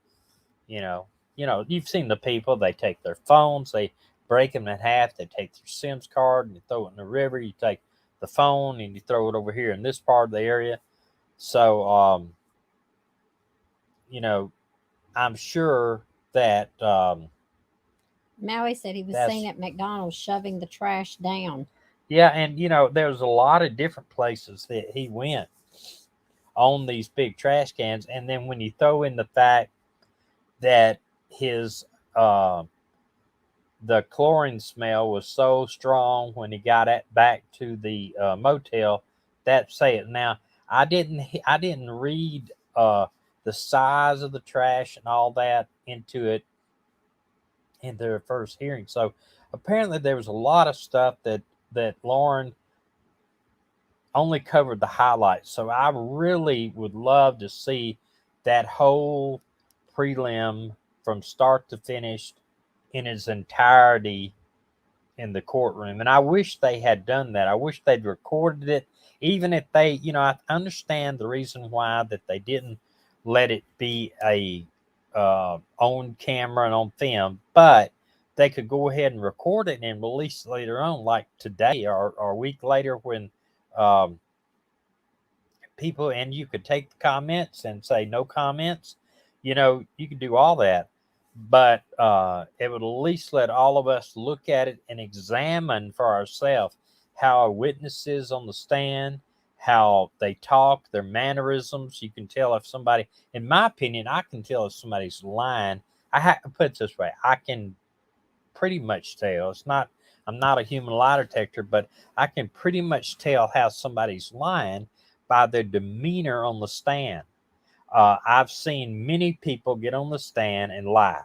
you know, you've seen the people. They take their phones, they break them in half. They take their SIMS card and you throw it in the river. You take the phone and you throw it over here in this part of the area. So, I'm sure that Maui said he was that's seen at McDonald's shoving the trash down. yeah, and there's a lot of different places that he went on these big trash cans, and then when you throw in the fact that his the chlorine smell was so strong when he got back to the motel, that say it. Now I didn't read the size of the trash and all that into it in their first hearing. So apparently there was a lot of stuff that Lauren only covered the highlights. So I really would love to see that whole prelim from start to finish in its entirety in the courtroom. And I wish they had done that. I wish they'd recorded it, even if they, I understand the reason why that they didn't let it be a on camera and on film, but they could go ahead and record it and release it later on, like today or a week later when um, people, and you could take the comments and say no comments. You could do all that, but it would at least let all of us look at it and examine for ourselves how our witnesses on the stand, how they talk, their mannerisms. You can tell if somebody, in my opinion, I can tell if somebody's lying. Put it this way, I can pretty much tell. I'm not a human lie detector, but I can pretty much tell how somebody's lying by their demeanor on the stand. I've seen many people get on the stand and lie,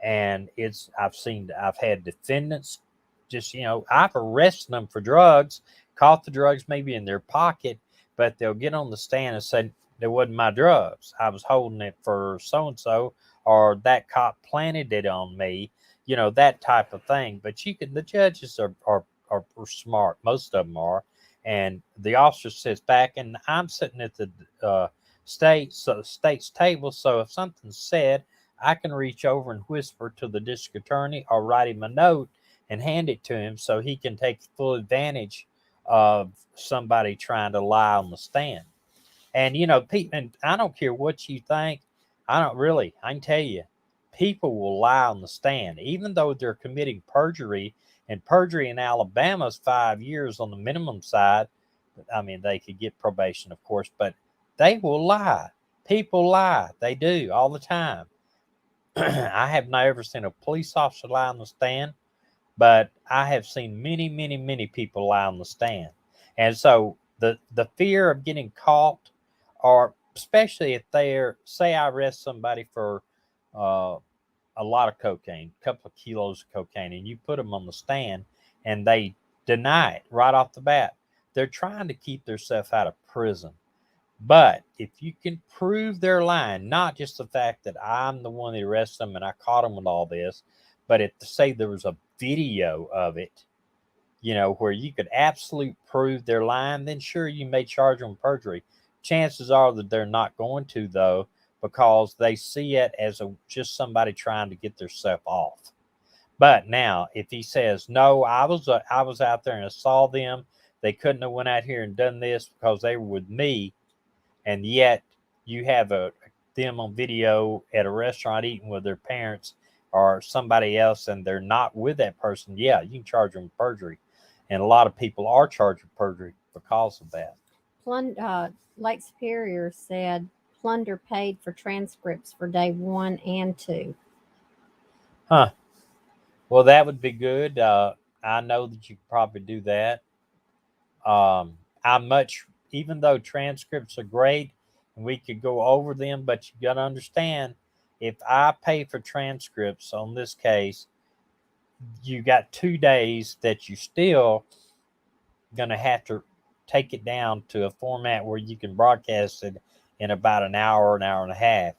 and I've had defendants just, I've arrested them for drugs, caught the drugs maybe in their pocket, but they'll get on the stand and say it wasn't my drugs. I was holding it for so and so, or that cop planted it on me, that type of thing. But the judges are smart. Most of them are. And the officer sits back, and I'm sitting at the state's table. So if something's said, I can reach over and whisper to the district attorney or write him a note and hand it to him so he can take full advantage of somebody trying to lie on the stand. And and I don't care what you think. I can tell you, people will lie on the stand, even though they're committing perjury. And perjury in Alabama is 5 years on the minimum side. I mean, they could get probation, of course, but they will lie. People lie. They do all the time. I have never seen a police officer lie on the stand, but I have seen many, many, many people lie on the stand. And so the fear of getting caught, or especially if say I arrest somebody for a lot of cocaine, a couple of kilos of cocaine, and you put them on the stand and they deny it right off the bat, they're trying to keep themselves out of prison. But if you can prove they're lying, not just the fact that I'm the one that arrested them and I caught them with all this, but say there was a video of it, where you could absolutely prove they're lying, then sure, you may charge them with perjury. Chances are that they're not going to, though, because they see it as just somebody trying to get themselves off. But now, if he says, no, I was out there and I saw them, they couldn't have went out here and done this because they were with me, and yet you have them on video at a restaurant eating with their parents or somebody else, and they're not with that person, yeah, you can charge them with perjury. And a lot of people are charged with perjury because of that. Lake Superior said Plunder paid for transcripts for day 1 and 2. Huh. Well, that would be good. I know that you could probably do that. Even though transcripts are great and we could go over them, but you got to understand, if I pay for transcripts on this case, you got 2 days that you still going to have to take it down to a format where you can broadcast it in about an hour and a half.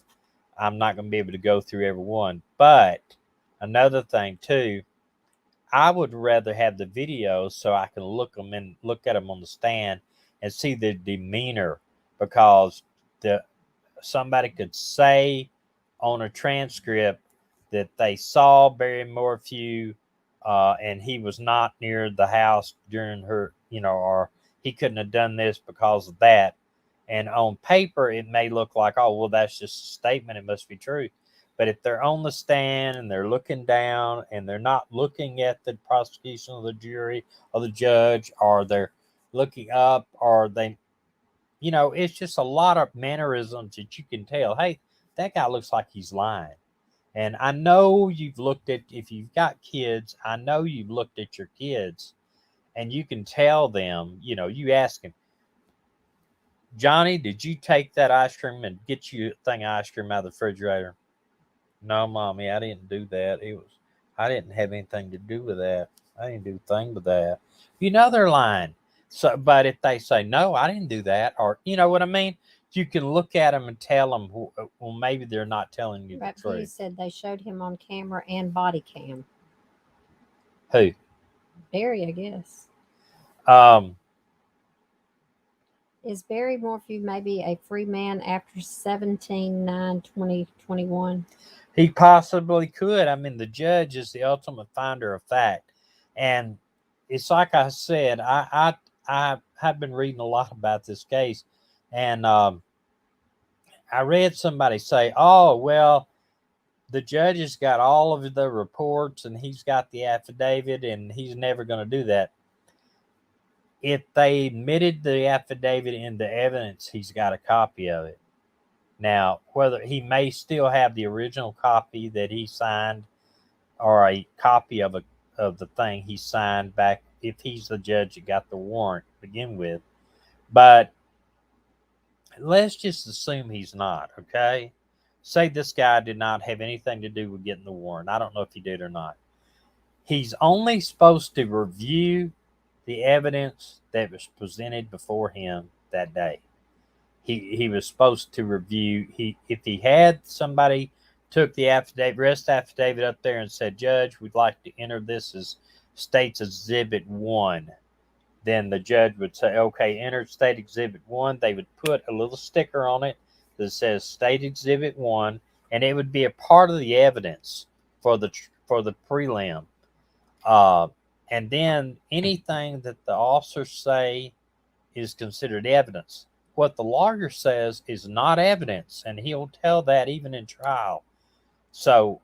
I'm not going to be able to go through every one. But another thing too, I would rather have the videos so I can look at them on the stand and see the demeanor, because the somebody could say on a transcript that they saw Barry Morphew, and he was not near the house during her, or he couldn't have done this because of that. And on paper, it may look like, oh, well, that's just a statement. It must be true. But if they're on the stand and they're looking down and they're not looking at the prosecution or the jury or the judge, or they're looking up, or it's just a lot of mannerisms that you can tell, hey, that guy looks like he's lying. And I know if you've got kids, I know you've looked at your kids and you can tell them, you ask him, Johnny, did you take that ice cream and get you a thing of ice cream out of the refrigerator? No, mommy, I didn't do that. I didn't have anything to do with that. I didn't do a thing with that. They're lying. So, but if they say, no, I didn't do that, or you know what I mean? You can look at them and tell them, well, maybe they're not telling you Right, the truth. he said they showed him on camera and body cam. Who? Barry, I guess. Um, Is Barry Morphew maybe a free man after 17/9/2021? He possibly could. I mean, the judge is the ultimate finder of fact. And it's like I said, I have been reading a lot about this case. And I read somebody say, oh, well, the judge has got all of the reports and he's got the affidavit and he's never going to do that. If they admitted the affidavit into evidence, he's got a copy of it. Now, whether he may still have the original copy that he signed, or a copy of the thing he signed back, if he's the judge that got the warrant to begin with. But let's just assume he's not, okay? Say this guy did not have anything to do with getting the warrant. I don't know if he did or not. He's only supposed to review the evidence that was presented before him that day. He was supposed to review. If he had somebody took the arrest affidavit up there and said, Judge, we'd like to enter this as State's Exhibit 1, then the judge would say, okay, enter State Exhibit 1. They would put a little sticker on it that says State Exhibit 1, and it would be a part of the evidence for the prelim. And then anything that the officers say is considered evidence. What the lawyer says is not evidence, and he'll tell that even in trial. So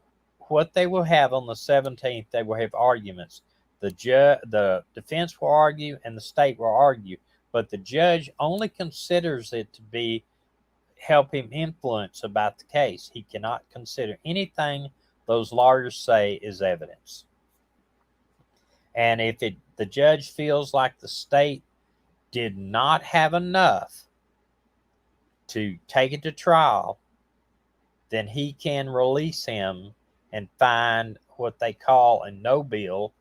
what they will have on the 17th, they will have arguments. The defense will argue and the state will argue, but the judge only considers it to be help him influence about the case. He cannot consider anything those lawyers say is evidence. And if the judge feels like the state did not have enough to take it to trial, then he can release him and find what they call a no bill.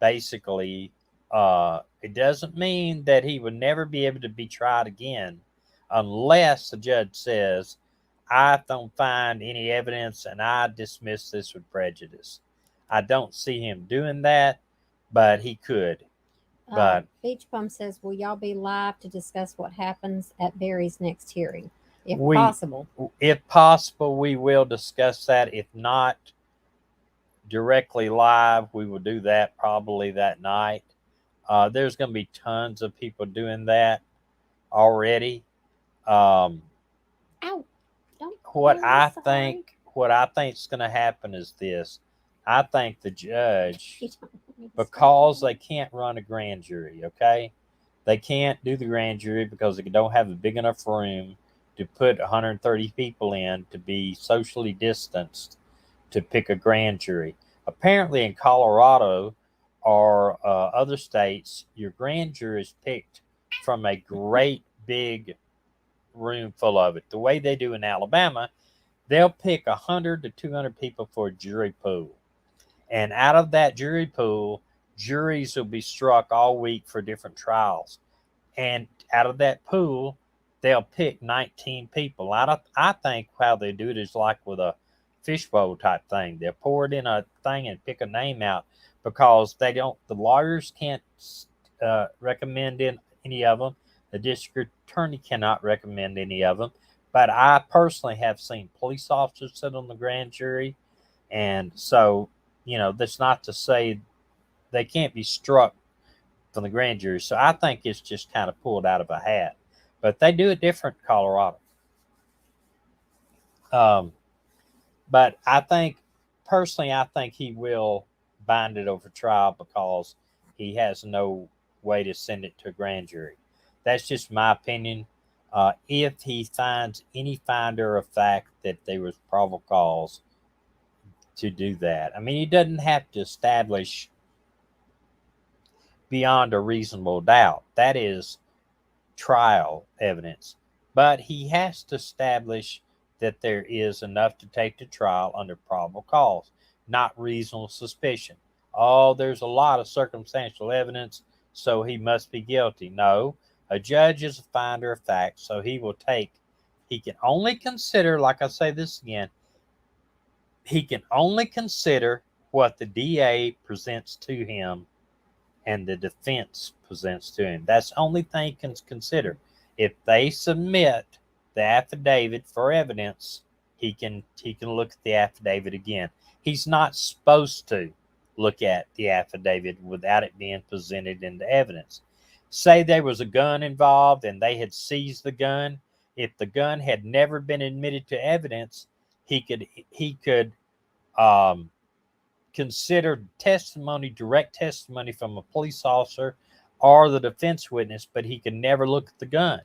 Basically, it doesn't mean that he would never be able to be tried again unless the judge says, I don't find any evidence and I dismiss this with prejudice. I don't see him doing that, but he could. But Beach Bum says, will y'all be live to discuss what happens at Barry's next hearing? If possible. If possible, we will discuss that. If not directly live, we will do that probably that night. There's going to be tons of people doing that already. Ow! What I think is going to happen is this. I think the judge, because they can't run a grand jury, okay? They can't do the grand jury because they don't have a big enough room to put 130 people in to be socially distanced to pick a grand jury. Apparently, in Colorado or other states, your grand jury is picked from a great big room full of it. The way they do in Alabama, they'll pick 100 to 200 people for a jury pool. And out of that jury pool, juries will be struck all week for different trials. And out of that pool, they'll pick 19 people. I think how they do it is like with a fishbowl type thing. They'll pour it in a thing and pick a name out because they don't. The lawyers can't recommend any of them. The district attorney cannot recommend any of them. But I personally have seen police officers sit on the grand jury, and so that's not to say they can't be struck from the grand jury. So I think it's just kind of pulled out of a hat. But they do it different in Colorado. But personally, I think he will bind it over trial because he has no way to send it to a grand jury. That's just my opinion. If he finds any finder of fact that there was probable cause to do that. I mean, he doesn't have to establish beyond a reasonable doubt. That is trial evidence. But he has to establish that there is enough to take to trial under probable cause, not reasonable suspicion. Oh, there's a lot of circumstantial evidence, so he must be guilty. No, a judge is a finder of fact, so he can only consider, like I say this again, he can only consider what the DA presents to him and the defense presents to him. That's the only thing he can consider. If they submit the affidavit for evidence, he can look at the affidavit again. He's not supposed to look at the affidavit without it being presented into evidence. Say there was a gun involved and they had seized the gun. If the gun had never been admitted to evidence, he could consider direct testimony from a police officer or the defense witness, but he could never look at the gun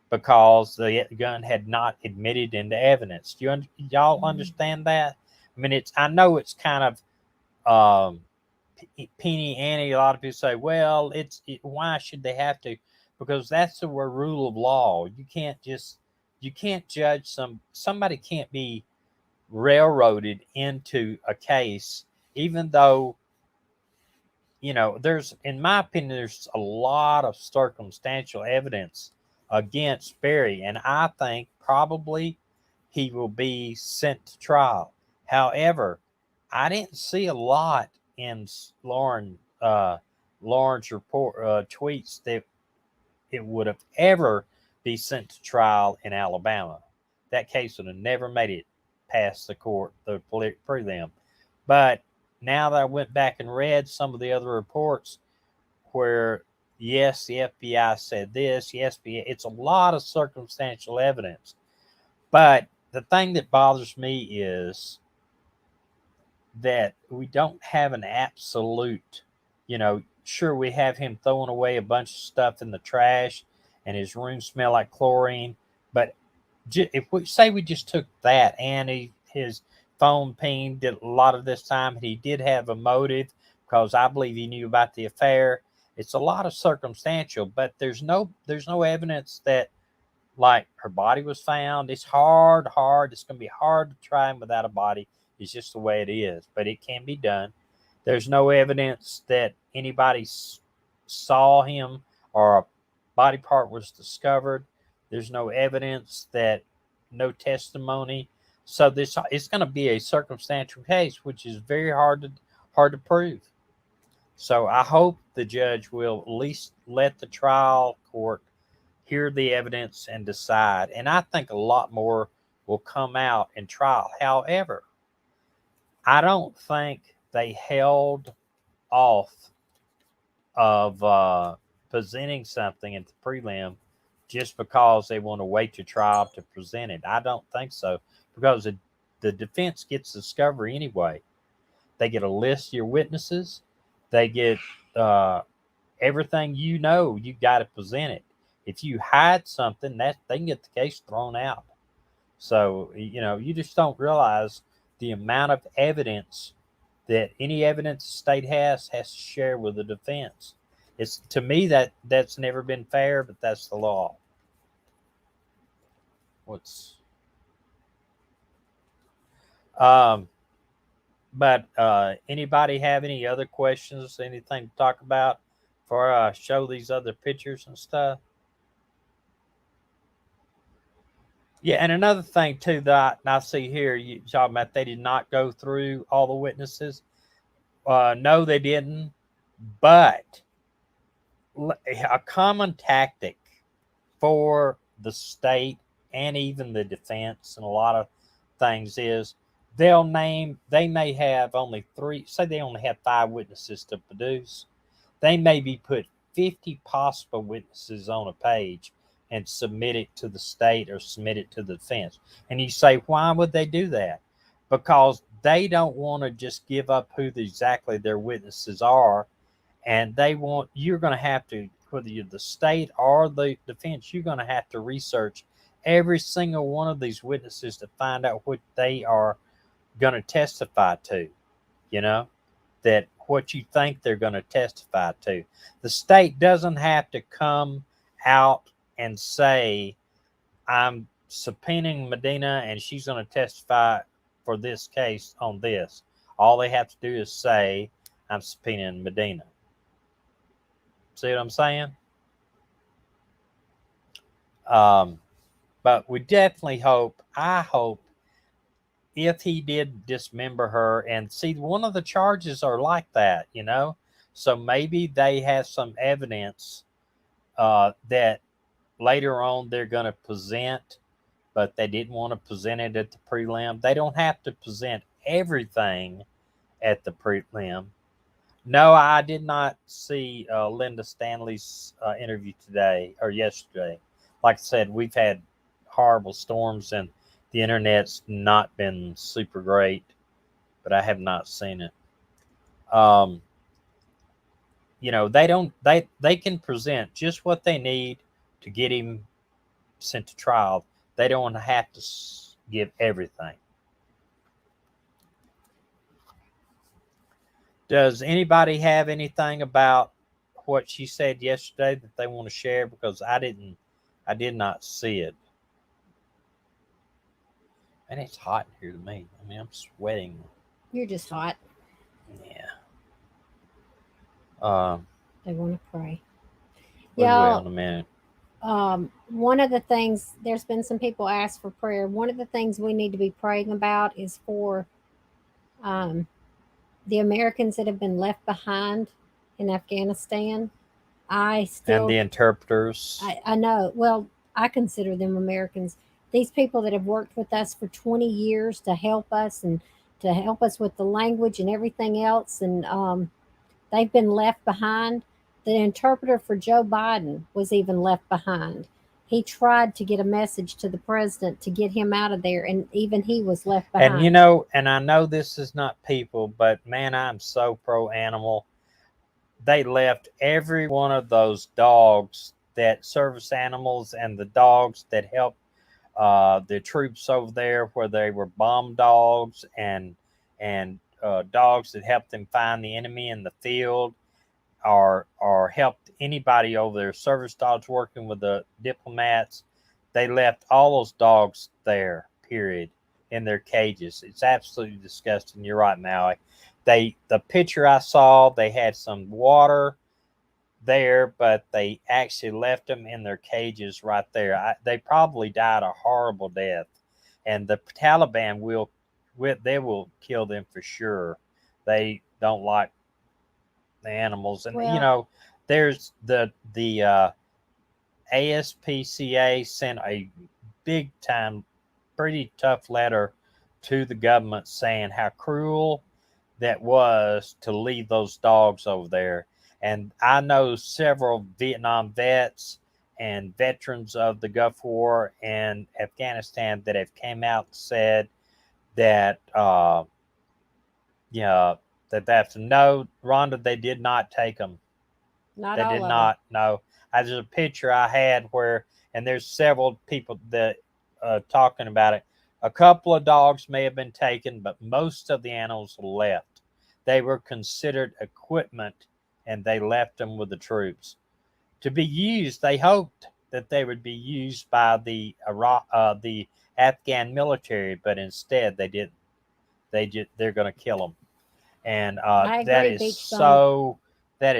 because the gun had not admitted into evidence. Do y'all understand that? I mean, I know it's kind of penny ante. A lot of people say, well, why should they have to? Because that's the rule of law. You can't judge somebody can't be railroaded into a case, even though in my opinion, there's a lot of circumstantial evidence against Barry, and I think probably he will be sent to trial. However, I didn't see a lot in Lauren's report tweets that it would have ever be sent to trial in Alabama. That case would have never made it past the court, the prelim. But now that I went back and read some of the other reports where, yes, the FBI said this, yes, it's a lot of circumstantial evidence. But the thing that bothers me is that we don't have an absolute, sure, we have him throwing away a bunch of stuff in the trash and his room smell like chlorine. But if we say we just took that and his phone pinged a lot of this time, and he did have a motive because I believe he knew about the affair. It's a lot of circumstantial, but there's no evidence that like her body was found. It's hard. It's going to be hard to try him without a body. It's just the way it is, but it can be done. There's no evidence that anybody saw him or a body part was discovered. There's no evidence no testimony. So it's going to be a circumstantial case, which is very hard to prove. So I hope the judge will at least let the trial court hear the evidence and decide. And I think a lot more will come out in trial. However, I don't think they held off of presenting something at the prelim just because they want to wait to trial to present it. I don't think so, because the defense gets discovery anyway. They get a list of your witnesses. They get everything you got to present it. If you hide something, they can get the case thrown out. So, you just don't realize the amount of evidence that any evidence the state has to share with the defense. It's, to me, that's never been fair, but that's the law. Um, but anybody have any other questions? Anything to talk about before I show these other pictures and stuff? Yeah, and another thing too that I see here, you talking about they did not go through all the witnesses. No, they didn't. But a common tactic for the state and even the defense and a lot of things is they may have only three, say they only have 5 witnesses to produce. They maybe put 50 possible witnesses on a page and submit it to the state or submit it to the defense. And you say, why would they do that? Because they don't want to just give up who exactly their witnesses are. And you're going to have to, whether you're the state or the defense, you're going to have to research every single one of these witnesses to find out what they are going to testify to, that what you think they're going to testify to. The state doesn't have to come out and say, I'm subpoenaing Medina and she's going to testify for this case on this. All they have to do is say, I'm subpoenaing Medina. See what I'm saying? But we definitely I hope, if he did dismember her, and see, one of the charges are like that, so maybe they have some evidence that later on they're going to present, but they didn't want to present it at the prelim. They don't have to present everything at the prelim. No, I did not see Linda Stanley's interview today or yesterday. Like I said, we've had horrible storms and the internet's not been super great, but I have not seen it. They can present just what they need to get him sent to trial. They don't have to give everything. Does anybody have anything about what she said yesterday that they want to share? Because I did not see it. And it's hot in here to me. I mean, I'm sweating. You're just hot. Yeah. They want to pray. We will in a minute. One of the things, there's been some people ask for prayer. One of the things we need to be praying about is for the Americans that have been left behind in Afghanistan. And the interpreters. I know. Well, I consider them Americans. These people that have worked with us for 20 years to help us and to help us with the language and everything else. And they've been left behind. The interpreter for Joe Biden was even left behind. He tried to get a message to the president to get him out of there, and even he was left behind. And and I know this is not people, but man, I'm so pro animal. They left every one of those dogs, that service animals and the dogs that helped the troops over there, where they were bomb dogs and dogs that helped them find the enemy in the field, or helped anybody over there, service dogs working with the diplomats. They left all those dogs there, period, in their cages. It's absolutely disgusting. You're right, Maui. The picture I saw, they had some water there, but they actually left them in their cages right there. They probably died a horrible death, and the Taliban will kill them for sure. They don't like the animals, and there's the ASPCA sent a big time, pretty tough letter to the government saying how cruel that was to leave those dogs over there. And I know several Vietnam vets and veterans of the Gulf War and Afghanistan that have came out and said that that's no, Rhonda, they did not take them. Not they all did of not. No, there's a picture I had and there's several people that talking about it. A couple of dogs may have been taken, but most of the animals were left. they were considered equipment, and they left them with the troops to be used. They hoped that they would be used by the Afghan military, but instead they didn't. They're going to kill them, and I that agree, is Beach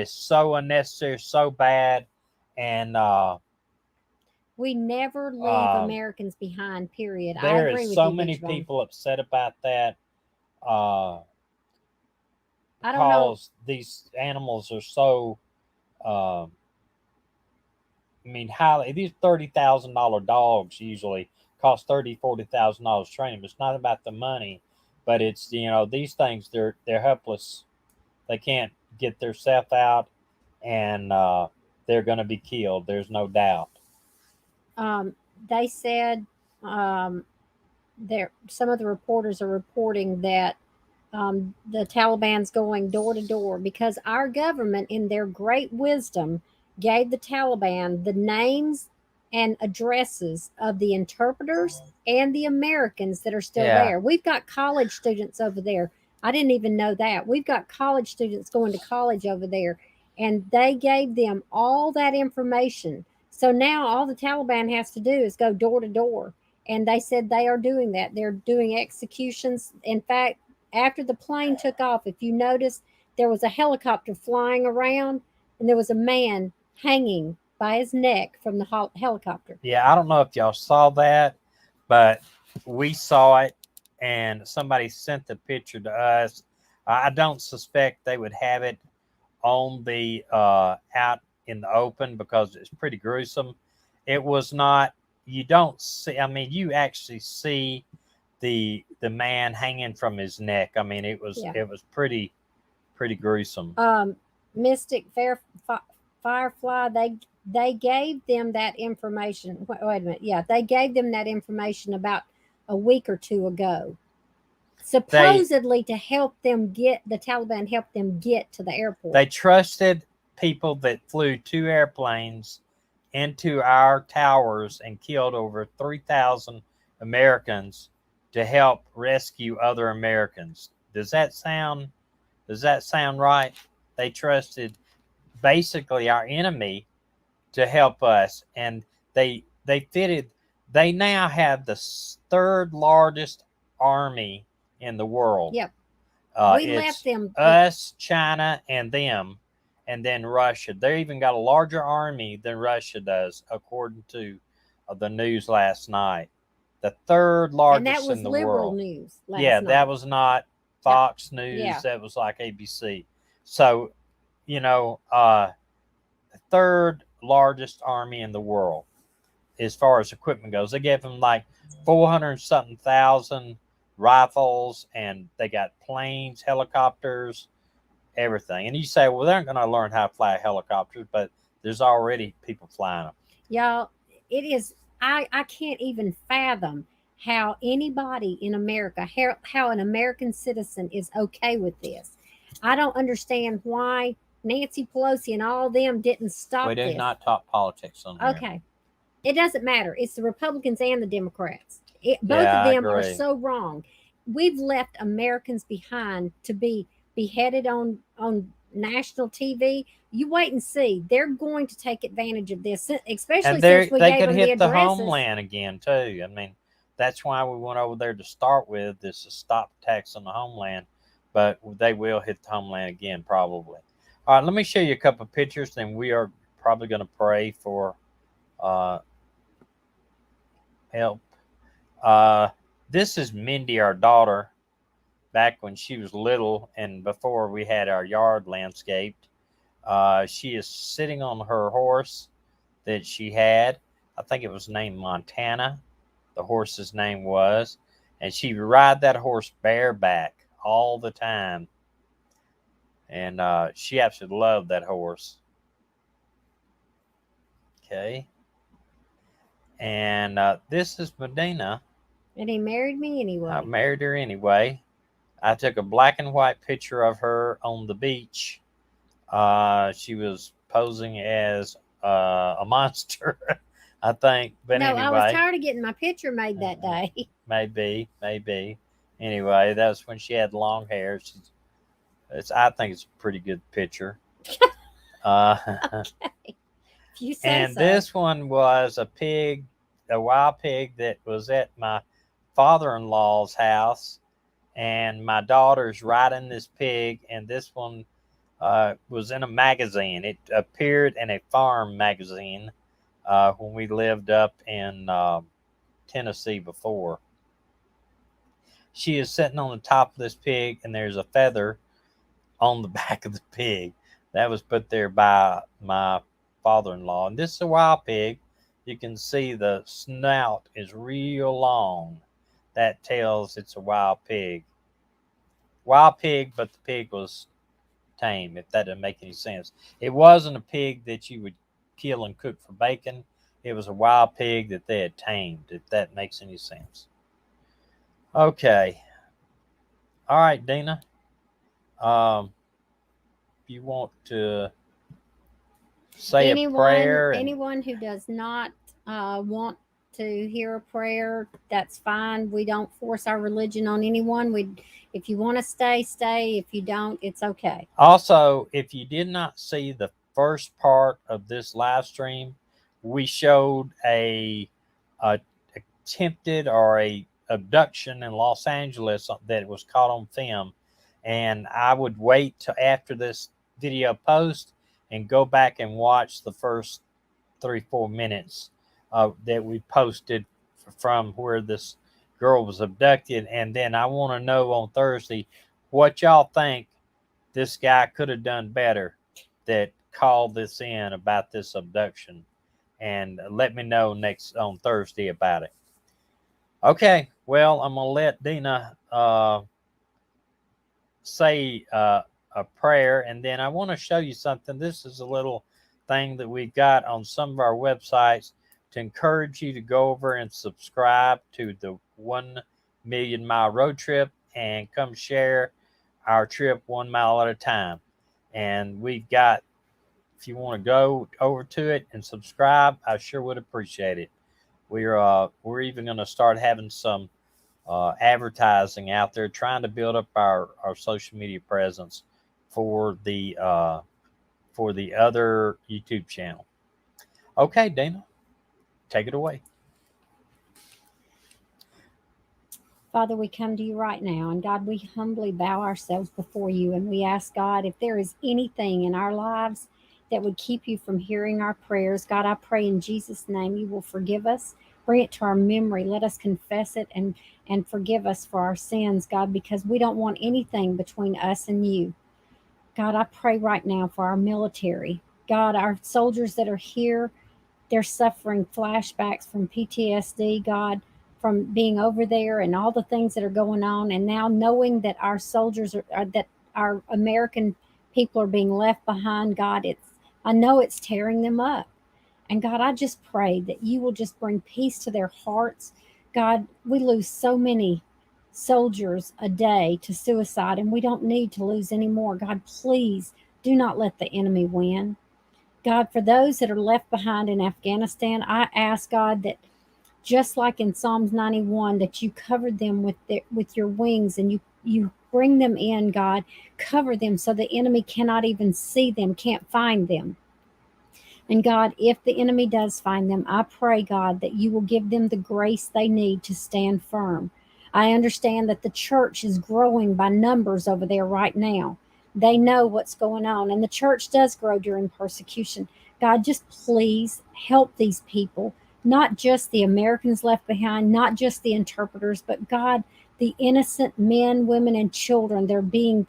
so unnecessary, so bad, and we never leave Americans behind. Period. I there agree is with so you, many Beach Bum. people upset about that. I don't know. Because these animals are so, I mean, highly, these $30,000 dogs usually cost $40,000 to train them. It's not about the money, but it's, these things, they're helpless. They can't get their self out, and they're going to be killed. There's no doubt. They said there. Some of the reporters are reporting that the Taliban's going door to door because our government, in their great wisdom, gave the Taliban the names and addresses of the interpreters and the Americans that are still there. We've got college students over there. I didn't even know that. We've got college students going to college over there, and they gave them all that information. So now all the Taliban has to do is go door to door. And they said they are doing that. They're doing executions. In fact, after the plane took off, if you noticed, there was a helicopter flying around and there was a man hanging by his neck from the helicopter. Yeah, I don't know if y'all saw that, but we saw it, and somebody sent the picture to us. I don't suspect they would have it on the out in the open because it's pretty gruesome. It was not. You don't see. I mean, you actually see the man hanging from his neck. I mean, it was pretty gruesome. Mystic Firefly, they gave them that information. Wait a minute. Yeah, they gave them that information about a week or two ago. Supposedly to help them the Taliban helped them get to the airport. They trusted people that flew 2 airplanes into our towers and killed over 3,000 Americans to help rescue other Americans. Does that sound right? They trusted basically our enemy to help us, and they now have the 3rd largest army in the world. Yep. We left them, us, China, and them, and then Russia. They even got a larger army than Russia does, according to the news last night. The 3rd largest in the world. And that was liberal news last night. That was not Fox News. Yeah. That was like ABC. So, the 3rd largest army in the world as far as equipment goes. They gave them like 400-something thousand rifles, and they got planes, helicopters, everything. And you say, well, they're not going to learn how to fly helicopters, but there's already people flying them. Y'all, it is, I can't even fathom how anybody in America, how an American citizen is okay with this. I don't understand why Nancy Pelosi and all of them didn't stop this. We did not talk politics on here. Okay. It doesn't matter. It's the Republicans and the Democrats. Both of them are so wrong. We've left Americans behind to be beheaded on national TV. You wait and see. They're going to take advantage of this, especially since we gave them the addresses. They could hit the homeland again, too. I mean, that's why we went over there to start with, is to stop attacks on the homeland. But they will hit the homeland again, probably. All right, let me show you a couple of pictures, then we are probably going to pray for help. This is Mindy, our daughter, back when she was little and before we had our yard landscaped. She is sitting on her horse that she had. I think it was named Montana, the horse's name was. And she would ride that horse bareback all the time. And she absolutely loved that horse. Okay. And this is Medina. And he married me anyway. I married her anyway. I took a black and white picture of her on the beach. She was posing as a monster, I think. But anyway. I was tired of getting my picture made that day. Maybe. Anyway, that was when she had long hair. She's I think it's a pretty good picture. Uh, If you say and so. this one was a pig, a wild pig that was at my father-in-law's house, and my daughter's riding this pig, and this one was in a magazine. It appeared in a farm magazine when we lived up in Tennessee before. She is sitting on the top of this pig, and there's a feather on the back of the pig that was put there by my father-in-law. And this is a wild pig. You can see the snout is real long. That tells it's a wild pig. Wild pig, but the pig was tame, if that doesn't make any sense. It wasn't a pig that you would kill and cook for bacon. It was a wild pig that they had tamed, if that makes any sense. Okay. All right, Dina. If you want to say a prayer. Anyone who does not want to hear a prayer, that's fine. We don't force our religion on anyone. If you want to stay, stay. If you don't, it's okay. Also, if you did not see the first part of this live stream, we showed a attempted or a abduction in Los Angeles that was caught on film, and I would wait till after this video post and go back and watch the first 3-4 minutes that we posted from where this girl was abducted. And then I want to know on Thursday what y'all think this guy could have done better that called this in about this abduction, and let me know next on Thursday about it. Okay, well, I'm gonna let Dina say a prayer, and then I want to show you something. This is a little thing that we got on some of our websites to encourage you to go over and subscribe to the 1 Million Mile Road Trip and come share our trip 1 mile at a time. And we've got, if you want to go over to it and subscribe, I sure would appreciate it. We're even going to start having some advertising out there, trying to build up our social media presence for the other YouTube channel. Okay, Dana, take it away. Father, we come to you right now, and God, we humbly bow ourselves before you, and we ask, God, if there is anything in our lives that would keep you from hearing our prayers, God, I pray in Jesus' name you will forgive us, bring it to our memory, let us confess it, and forgive us for our sins, God, because we don't want anything between us and you. God, I pray right now for our military. God, our soldiers that are here, they're suffering flashbacks from PTSD, God, from being over there and all the things that are going on. And now knowing that our soldiers that our American people are being left behind, God, I know it's tearing them up. And God, I just pray that you will just bring peace to their hearts. God, we lose so many soldiers a day to suicide, and we don't need to lose any more. God, please do not let the enemy win. God, for those that are left behind in Afghanistan, I ask, God, that just like in Psalms 91, that you covered them with your wings, and you bring them in, God, cover them so the enemy cannot even see them, can't find them. And God, if the enemy does find them, I pray, God, that you will give them the grace they need to stand firm. I understand that the church is growing by numbers over there right now. They know what's going on, and the church does grow during persecution. God, just please help these people, not just the Americans left behind, not just the interpreters, but God, the innocent men, women, and children, they're being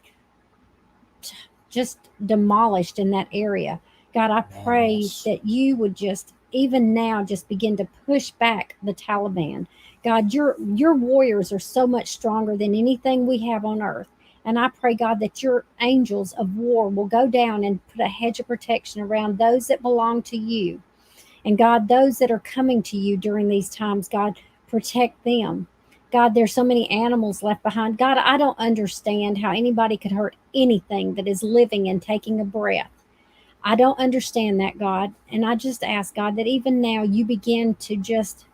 just demolished in that area. God, I pray that you would just, even now, just begin to push back the Taliban. God, your warriors are so much stronger than anything we have on earth. And I pray, God, that your angels of war will go down and put a hedge of protection around those that belong to you. And God, those that are coming to you during these times, God, protect them. God, there's so many animals left behind. God, I don't understand how anybody could hurt anything that is living and taking a breath. I don't understand that, God. And I just ask, God, that even now you begin to just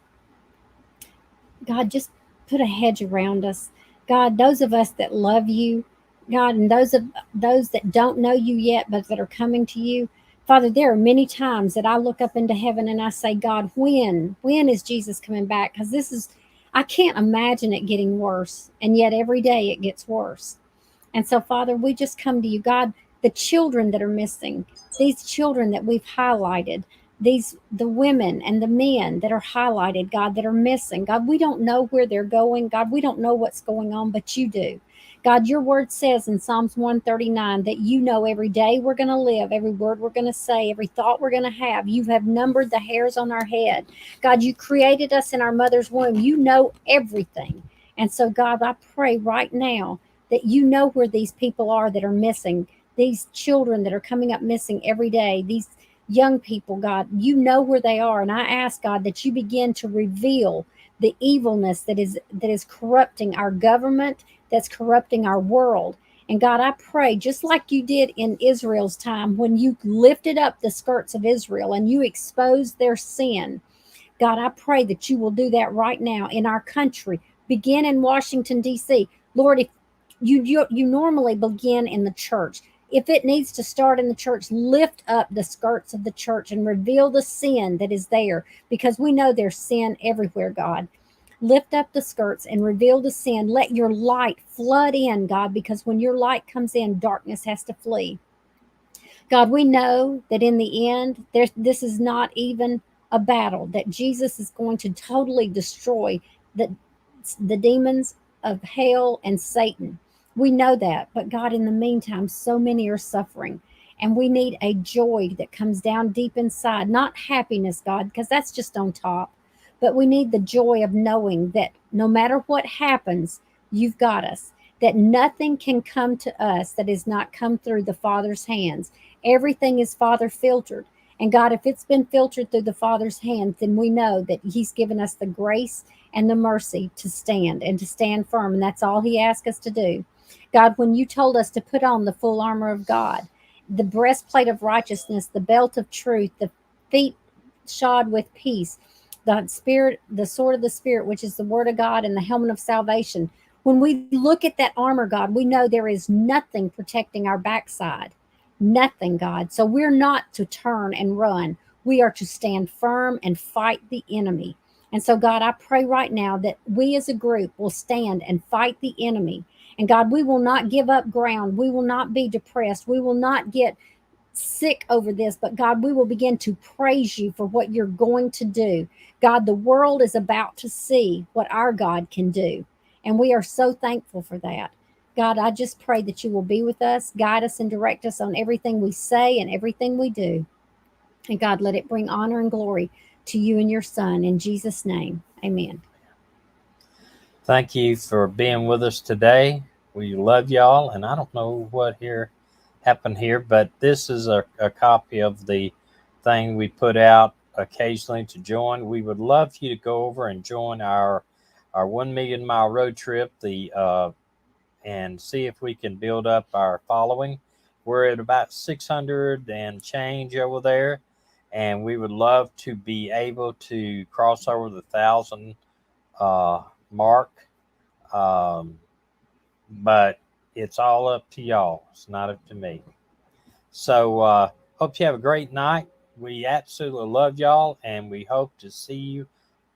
put a hedge around us. God, those of us that love you, God, and those that don't know you yet, but that are coming to you, Father, there are many times that I look up into heaven and I say, God, when is Jesus coming back? Because I can't imagine it getting worse, and yet every day it gets worse. And so, Father, we just come to you, God, the children that are missing, these children that we've highlighted, the women and the men that are highlighted, God, that are missing. God, we don't know where they're going. God, we don't know what's going on, but you do. God, your word says in Psalms 139 that you know every day we're going to live, every word we're going to say, every thought we're going to have. You have numbered the hairs on our head. God, you created us in our mother's womb. You know everything. And so, God, I pray right now that you know where these people are that are missing, these children that are coming up missing every day, these young people, God, you know where they are. And I ask, God, that you begin to reveal the evilness that is corrupting our government, that's corrupting our world. And God, I pray, just like you did in Israel's time, when you lifted up the skirts of Israel and you exposed their sin, God, I pray that you will do that right now in our country. Begin in Washington, D.C. Lord, if you normally begin in the church. If it needs to start in the church, lift up the skirts of the church and reveal the sin that is there, because we know there's sin everywhere, God. Lift up the skirts and reveal the sin. Let your light flood in, God, because when your light comes in, darkness has to flee. God, we know that in the end, this is not even a battle, that Jesus is going to totally destroy the demons of hell and Satan. We know that. But God, in the meantime, so many are suffering. And we need a joy that comes down deep inside, not happiness, God, because that's just on top. But we need the joy of knowing that no matter what happens, you've got us, that nothing can come to us that has not come through the Father's hands. Everything is Father filtered. And God, if it's been filtered through the Father's hands, then we know that He's given us the grace and the mercy to stand and to stand firm. And that's all He asks us to do. God, when you told us to put on the full armor of God, the breastplate of righteousness, the belt of truth, the feet shod with peace, the sword of the Spirit, which is the word of God, and the helmet of salvation. When we look at that armor, God, we know there is nothing protecting our backside. Nothing, God. So we're not to turn and run. We are to stand firm and fight the enemy. And so, God, I pray right now that we as a group will stand and fight the enemy. And God, we will not give up ground. We will not be depressed. We will not get sick over this, but God, we will begin to praise you for what you're going to do. God, the world is about to see what our God can do. And we are so thankful for that. God, I just pray that you will be with us, guide us, and direct us on everything we say and everything we do. And God, let it bring honor and glory to you and your Son. In Jesus' name, amen. Thank you for being with us today. We love y'all, and I don't know what happened here, but this is a copy of the thing we put out occasionally to join. We would love for you to go over and join our 1 million mile road trip, and see if we can build up our following. We're at about 600 and change over there, and we would love to be able to cross over the 1,000 mark. But it's all up to y'all. It's not up to me. So hope you have a great night. We absolutely love y'all, and we hope to see you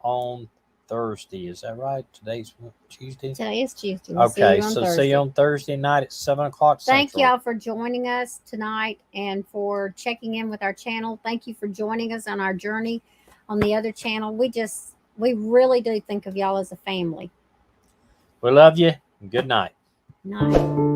on Thursday. Is that right? Today's Tuesday? Today is Tuesday. We'll Okay, see you on so Thursday. see you on Thursday night at 7 o'clock Central. Thank y'all for joining us tonight and for checking in with our channel. Thank you for joining us on our journey on the other channel. We really do think of y'all as a family. We love you. Good night. Night.